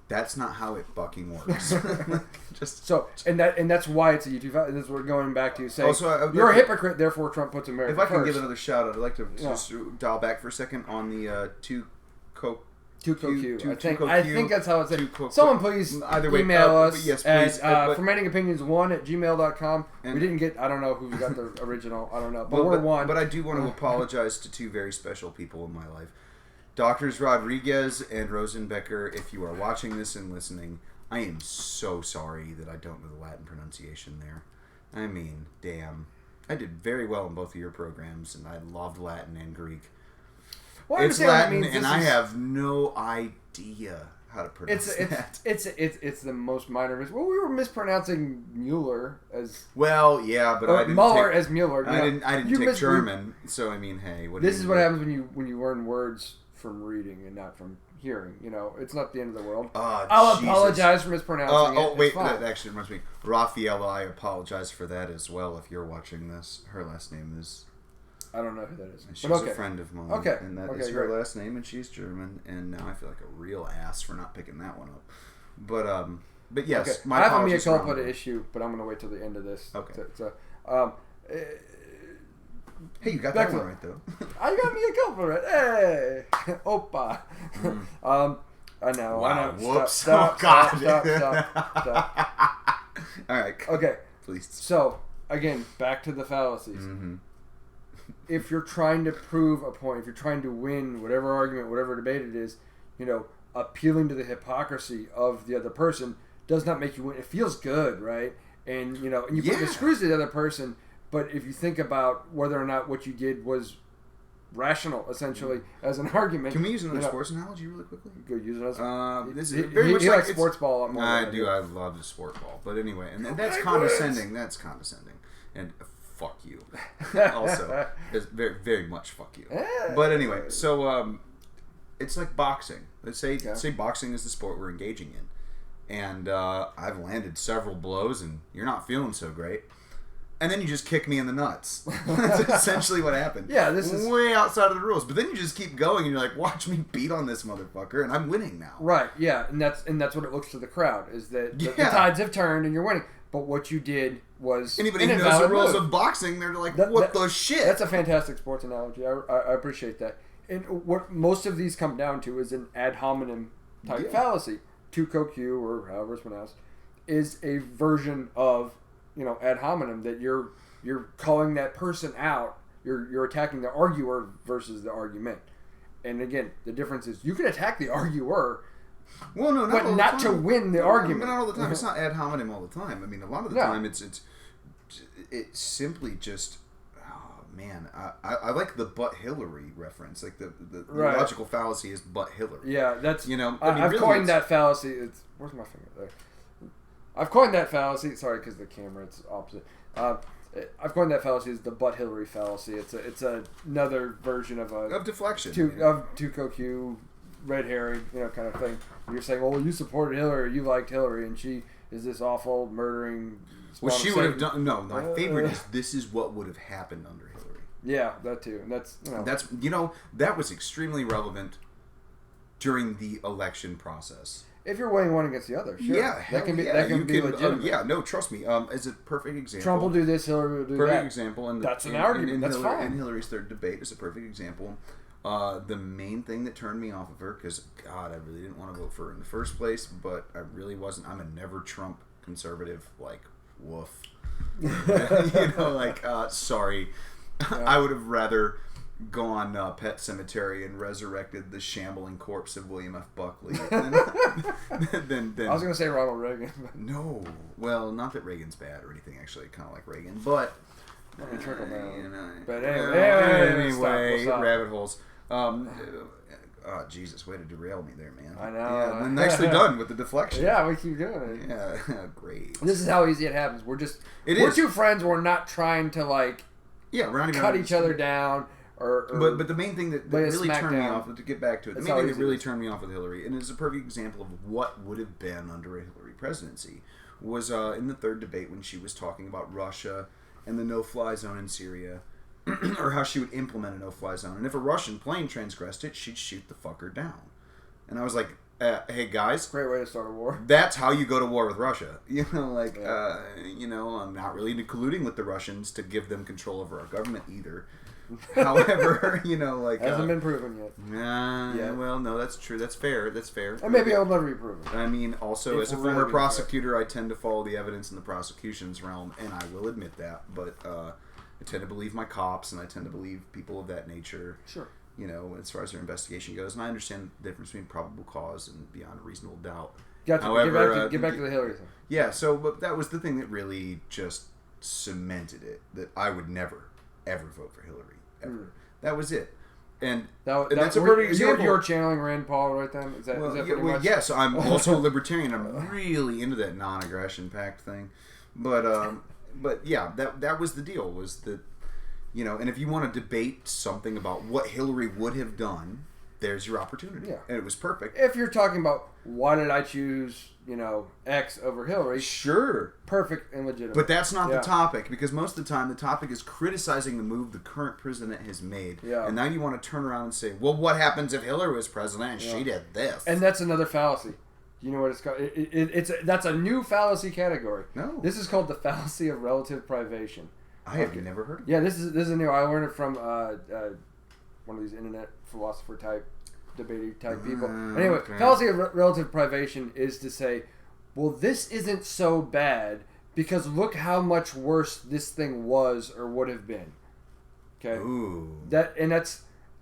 that's not how it fucking works. And that's why it's a YouTube fallacy. This is what we're going back to. Saying, Also, you're a hypocrite, therefore Trump puts America If I can first. give another shout out, I'd like to just dial back for a second on the 2CoQ. I think that's how it's said. Someone please email us at fermentingopinions1@gmail.com. We didn't get, I don't know who got the original, I don't know, but we're one. But I do want to apologize to two very special people in my life. Doctors Rodriguez and Rosenbecker, if you are watching this and listening, I am so sorry that I don't know the Latin pronunciation there. I mean, damn. I did very well in both of your programs, and I loved Latin and Greek. Well, it's Latin, and I have no idea how to pronounce that. It's the most minor. Well, we were mispronouncing Mueller as. Well, yeah, but I didn't Mueller take, as Mueller. I didn't take German, so I mean, hey, this is what happens when you learn words from reading and not from hearing. You know, it's not the end of the world. I'll apologize for mispronouncing it. Oh wait, that actually reminds me. Raffaella, I apologize for that as well. If you're watching this, her last name is. I don't know who that is. She's a friend of mine. Okay. And that is her last name, and she's German. And now I feel like a real ass for not picking that one up. But yes, okay. I have a mea culpa issue, but I'm going to wait till the end of this. Okay. Hey, you got that one right, though. I got mea culpa right. Hey! Opa! I know. Wow. I know. Whoops. Stop. All right. Okay. Please. So, again, back to the fallacies. Mm-hmm. If you're trying to prove a point, if you're trying to win whatever argument, whatever debate it is, appealing to the hypocrisy of the other person does not make you win. It feels good, right? And, and you put the screws to the other person, but if you think about whether or not what you did was rational, essentially, as an argument. Can we use another sports analogy really quickly? Go use it as this is very much he like likes sports ball a lot more. I do. I love the sport ball. But anyway, and that's condescending. That's condescending. And fuck you. Also, it's very, very much fuck you. But anyway, so it's like boxing. Let's say boxing is the sport we're engaging in, and I've landed several blows, and you're not feeling so great, and then you just kick me in the nuts. That's essentially what happened. Yeah, this is way outside of the rules. But then you just keep going, and you're like, watch me beat on this motherfucker, and I'm winning now. Right. Yeah, and that's what it looks to the crowd is that the tides have turned, and you're winning. But what you did was anybody who knows the rules of boxing, they're like, what the shit? That's a fantastic sports analogy. I appreciate that. And what most of these come down to is an ad hominem type fallacy. 2CoQ, or however it's pronounced, is a version of ad hominem that you're calling that person out. You're attacking the arguer versus the argument. And again, the difference is you can attack the arguer. Well, no, but not to win the argument. Not all the time. It's not ad hominem all the time. I mean, a lot of the time, it's simply just. Oh man, I like the but Hillary reference. Like the logical fallacy is but Hillary. Yeah, that's I've really coined that fallacy. Where's my finger there? I've coined that fallacy. Sorry, because the camera, it's opposite. I've coined that fallacy as the but Hillary fallacy. It's another version of deflection of 2CoQ. Red herring, kind of thing. You're saying, well, you supported Hillary, you liked Hillary, and she is this awful murdering. Well, she would have done. No, my favorite is this is what would have happened under Hillary. Yeah, that too, and that's that was extremely relevant during the election process. If you're weighing one against the other, sure. Yeah, that can be legitimate. No, trust me. As a perfect example, Trump will do this, Hillary will do that. Perfect example, and that's an argument. That's fine. And Hillary's third debate is a perfect example. The main thing that turned me off of her, because God, I really didn't want to vote for her in the first place, but I really wasn't. I'm a never Trump conservative. Like, woof. Sorry. Yeah. I would have rather gone Pet Cemetery and resurrected the shambling corpse of William F. Buckley than I was going to say Ronald Reagan. No. Well, not that Reagan's bad or anything, actually. Kind of like Reagan, but... trickle down. But anyway, stop. rabbit holes. Jesus, way to derail me there, man. I know. Yeah, nicely done with the deflection. Yeah, we keep doing it. Yeah, great. This is how easy it happens. We're two friends. We're not trying to we're not even cut each other down. But the main thing that really turned me off, to get back to it, the main thing that really turned me off with Hillary, and it's a perfect example of what would have been under a Hillary presidency, was in the third debate when she was talking about Russia and the no-fly zone in Syria, or how she would implement a no-fly zone. And if a Russian plane transgressed it, she'd shoot the fucker down. And I was like, hey guys, great way to start a war. That's how you go to war with Russia. I'm not really colluding with the Russians to give them control over our government either. However, hasn't been proven yet. Yeah. Well, no, that's true. That's fair. And maybe it'll never be proven. I mean, also as a former prosecutor, I tend to follow the evidence in the prosecution's realm, and I will admit that. But I tend to believe my cops, and I tend to believe people of that nature. Sure. As far as their investigation goes, and I understand the difference between probable cause and beyond reasonable doubt. Gotcha. However, get back to the Hillary thing. Yeah. So, but that was the thing that really just cemented it, that I would never, ever vote for Hillary. Ever. That was it. And that's a perfect example. You're channeling Rand Paul right then? Is that pretty much? Yes, I'm also a libertarian. I'm really into that non-aggression pact thing. But yeah, that was the deal, was that, and if you want to debate something about what Hillary would have done, there's your opportunity. Yeah. And it was perfect. If you're talking about why did I choose, X over Hillary. Sure. Perfect and legitimate. But that's not the topic, because most of the time the topic is criticizing the move the current president has made. Yeah. And now you want to turn around and say, well, what happens if Hillary was president and she did this? And that's another fallacy. You know what it's called? That's a new fallacy category. No. This is called the fallacy of relative privation. I have never heard of it. Yeah, this is new. I learned it from one of these internet philosopher type, debating type people. Anyway, fallacy of relative privation is to say, well, this isn't so bad because look how much worse this thing was or would have been. Okay. Ooh.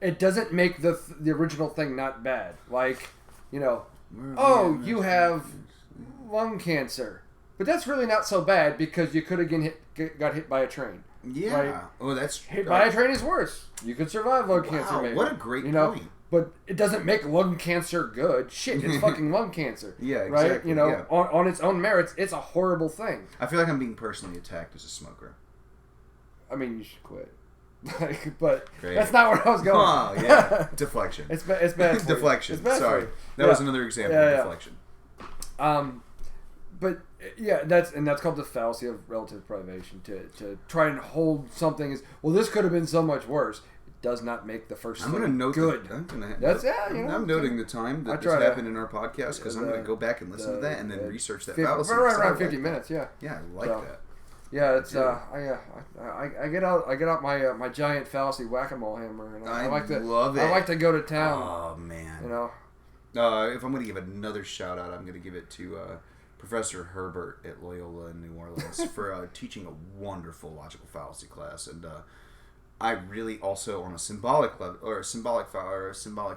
It doesn't make the original thing not bad. Like, you have lung cancer. But that's really not so bad because you could have got hit by a train. Yeah. Right? Oh, that's hit by a train is worse. You could survive lung cancer. Maybe. What a great point. But it doesn't make lung cancer good. Shit, it's fucking lung cancer. Yeah, exactly. Right? On its own merits, it's a horrible thing. I feel like I'm being personally attacked as a smoker. I mean, you should quit. But great. That's not where I was going. Oh yeah, deflection. It's bad. For deflection. It's bad Sorry, that was another example of deflection. But yeah, that's called the fallacy of relative privation. To try and hold something as well, this could have been so much worse. It does not make the first. I'm going to note good. I'm noting the time that this happened in our podcast because I'm going to go back and listen to that and then research that fallacy. Right around 50 minutes. Yeah. Yeah, I like that. Yeah, it's I get out my giant fallacy whack-a-mole hammer, and I like to love it. I like to go to town. Oh man, If I'm going to give another shout out, I'm going to give it to Professor Herbert at Loyola in New Orleans for teaching a wonderful logical fallacy class, and I really also on a symbolic level or a symbolic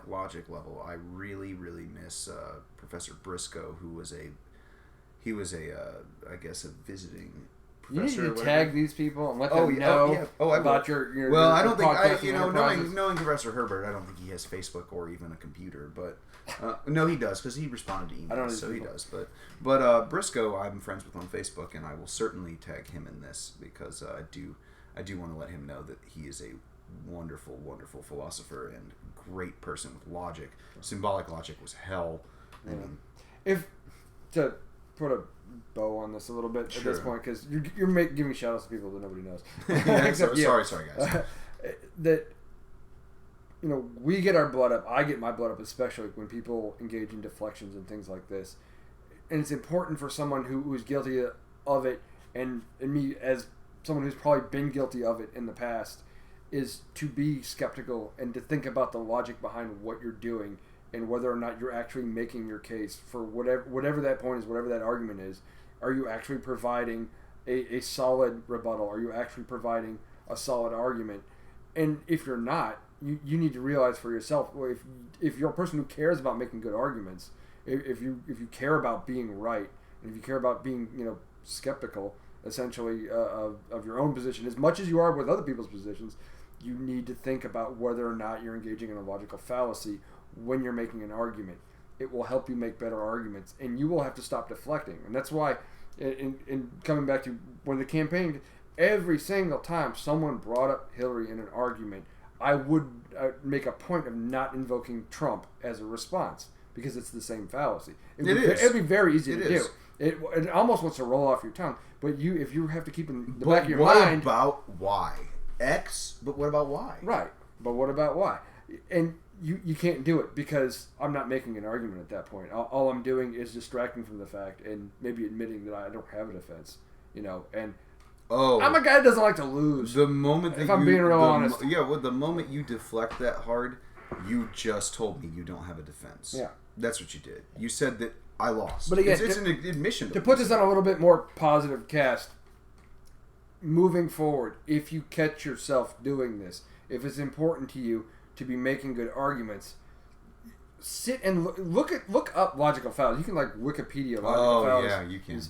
logic level, I really miss Professor Briscoe, who was a I guess a visiting. You need to tag these people and let them know about your. Well, I don't think knowing Professor Herbert, I don't think he has Facebook or even a computer. But no, he does because he responded to emails, so he does. But Briscoe, I'm friends with on Facebook, and I will certainly tag him in this because I do want to let him know that he is a wonderful, wonderful philosopher and great person with logic. Symbolic logic was hell. Yeah. I mean, if to put a bow on this a little bit at this point, because you're giving shout outs to people that nobody knows. Sorry guys. That we get our blood up. I get my blood up, especially when people engage in deflections and things like this. And it's important for someone who is guilty of it, and me as someone who's probably been guilty of it in the past, is to be skeptical and to think about the logic behind what you're doing and whether or not you're actually making your case for whatever that point is, whatever that argument is. Are you actually providing a solid rebuttal? Are you actually providing a solid argument? And if you're not, you need to realize for yourself, well, if you're a person who cares about making good arguments, if you care about being right, and if you care about being skeptical, essentially of your own position as much as you are with other people's positions, you need to think about whether or not you're engaging in a logical fallacy when you're making an argument. It will help you make better arguments, and you will have to stop deflecting. And that's why, in coming back to when the campaign, every single time someone brought up Hillary in an argument, I would make a point of not invoking Trump as a response because it's the same fallacy. It'd be very easy to do. It almost wants to roll off your tongue, but if you have to keep in the back of your mind. What about why? X, but what about why? Right, but what about why? And you can't do it because I'm not making an argument at that point. All I'm doing is distracting from the fact and maybe admitting that I don't have a defense, and I'm a guy that doesn't like to lose. The moment that I'm being real honest. The moment you deflect that hard, you just told me you don't have a defense. Yeah. That's what you did. You said that I lost. But again, it's an admission. To put this on a little bit more positive cast, moving forward, if you catch yourself doing this, if it's important to you to be making good arguments, sit and look up logical fallacies. You can Wikipedia logical fallacies. Yeah, you can.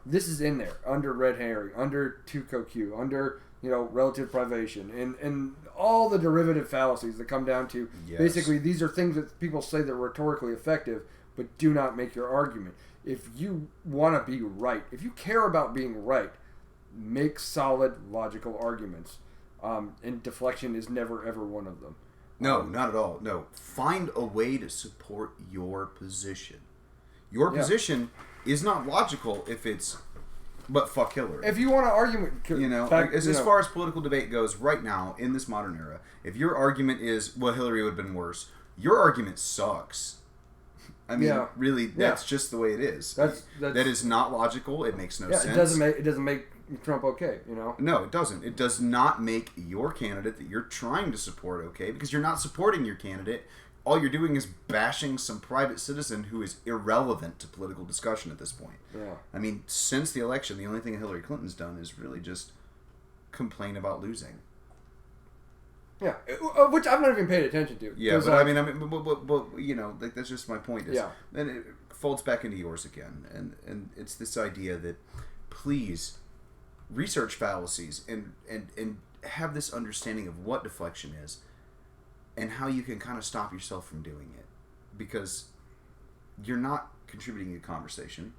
This is in there under red herring, under 2QQ, under relative privation, and all the derivative fallacies that come down to basically these are things that people say they're rhetorically effective, but do not make your argument. If you want to be right, if you care about being right, make solid logical arguments. And deflection is never ever one of them. No, not at all. No, find a way to support your position. Your position is not logical if it's, but fuck Hillary. If you want to argue, as far as political debate goes right now in this modern era, if your argument is, well, Hillary would have been worse, your argument sucks. I mean, really, that's just the way it is. That is not logical. It makes no sense. It doesn't make Trump okay, No, it doesn't. It does not make your candidate that you're trying to support okay, because you're not supporting your candidate. All you're doing is bashing some private citizen who is irrelevant to political discussion at this point. Yeah. I mean, since the election, the only thing Hillary Clinton's done is really just complain about losing. Yeah, which I've not even paid attention to. Yeah, but but that's just my point. Then it folds back into yours again, and it's this idea that please research fallacies and have this understanding of what deflection is and how you can kind of stop yourself from doing it, because you're not contributing to the conversation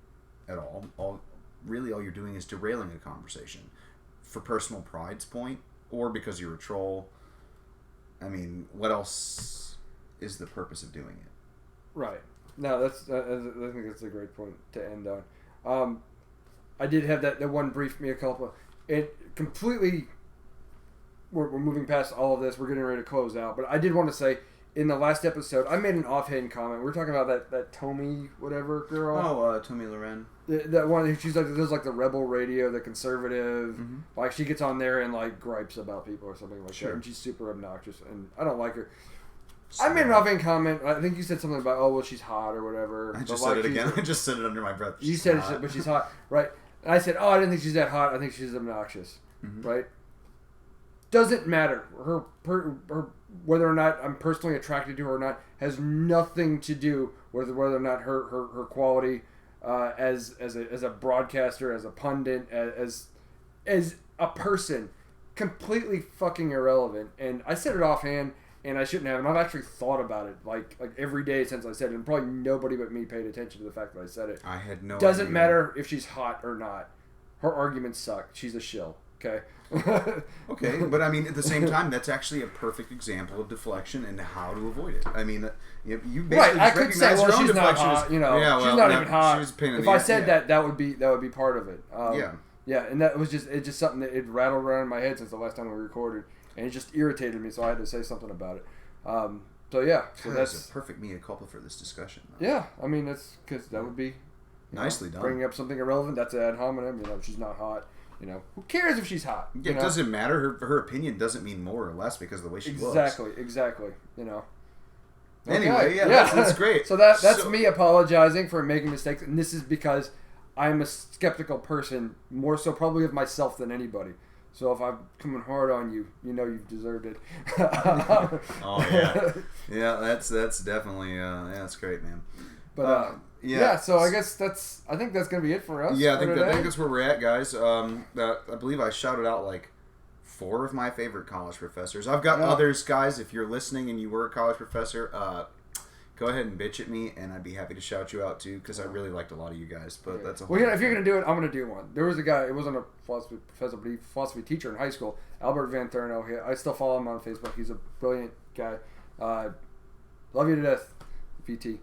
at all. All you're doing is derailing a conversation for personal pride's point or because you're a troll. I mean, what else is the purpose of doing it? Right. No, I think that's a great point to end on. I did have that one brief mea culpa. It completely... We're moving past all of this. We're getting ready to close out. But I did want to say, in the last episode, I made an offhand comment. We were talking about that Tommy whatever girl. Oh, Tommy Loren. That one, she's does the rebel radio, the conservative. Mm-hmm. She gets on there and gripes about people or something like that. And she's super obnoxious. And I don't like her. I made an offhand comment. I think you said something about, well, she's hot or whatever. I just said it again. I just said it under my breath. You said it, but she's hot. Right. And I said, I didn't think she's that hot. I think she's obnoxious. Mm-hmm. Right. Doesn't matter. Her whether or not I'm personally attracted to her or not has nothing to do with whether or not her quality as a broadcaster, as a pundit, as a person. Completely fucking irrelevant. And I said it offhand, and I shouldn't have. And I've actually thought about it like every day since I said it. And probably nobody but me paid attention to the fact that I said it. I had no. Doesn't matter if she's hot or not. Her arguments suck. She's a shill. Okay. Okay, but I mean, at the same time, that's actually a perfect example of deflection and how to avoid it. I mean, you basically I could say, well, she's not hot. She's not even hot. If I said that would be part of it. Yeah, and that was just something that it rattled around in my head since the last time we recorded, and it just irritated me, so I had to say something about it. So that's a perfect mea culpa for this discussion. Though. Yeah, I mean that's because that would be nicely done. Bringing up something irrelevant, that's ad hominem. She's not hot. Who cares if she's hot? It doesn't matter. Her opinion doesn't mean more or less because of the way she looks. Exactly. Anyway, that's great. So that's me apologizing for making mistakes, and this is because I'm a skeptical person, more so probably of myself than anybody. So if I'm coming hard on you, you've deserved it. Oh yeah, that's definitely that's great, man. But so I guess I think that's gonna be it for us. Yeah, I think that's where we're at, guys. I believe I shouted out 4 of my favorite college professors. I've got others, guys. If you're listening and you were a college professor, go ahead and bitch at me, and I'd be happy to shout you out too, because I really liked a lot of you guys. But that's a whole if you're gonna do it, I'm gonna do one. There was a guy. It wasn't a philosophy professor, but he philosophy teacher in high school. Albert Van Thurno. I still follow him on Facebook. He's a brilliant guy. Love you to death, VT.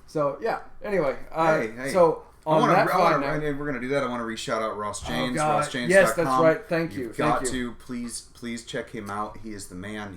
So yeah. Anyway. Hey. So. And we're gonna do that. I want to re-shout out Ross James. RossJames.com. Yes, that's right. Thank you. You've got to please check him out. He is the man.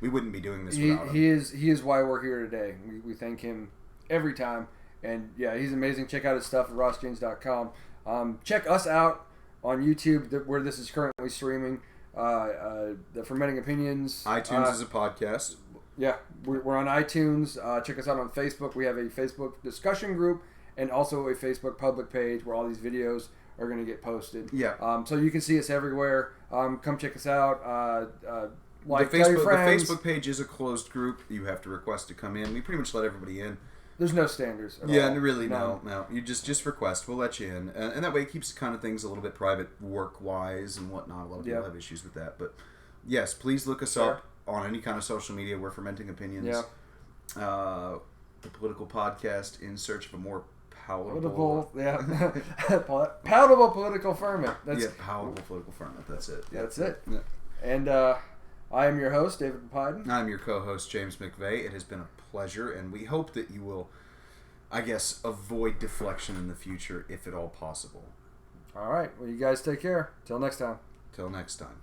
We wouldn't be doing this without him. He is why we're here today. We thank him every time. And yeah, he's amazing. Check out his stuff at RossJames.com. Check us out on YouTube, where this is currently streaming. The Fermenting Opinions. iTunes is a podcast. Yeah, we're on iTunes. Check us out on Facebook. We have a Facebook discussion group. And also a Facebook public page where all these videos are going to get posted. Yeah. So you can see us everywhere. Come check us out. The Facebook page is a closed group. You have to request to come in. We pretty much let everybody in. There's no standards at all. Really, no. You just request. We'll let you in. And that way it keeps kind of things a little bit private work-wise and whatnot. A lot of people have issues with that. But yes, please look us up on any kind of social media. We're Fermenting Opinions. Yeah. The political podcast in search of a more palatable political ferment. Palatable political ferment. That's it. That's it. Yeah. And I am your host, David Poiden. I'm your co-host, James McVeigh. It has been a pleasure, and we hope that you will, avoid deflection in the future, if at all possible. All right. Well, you guys take care. Till next time. Till next time.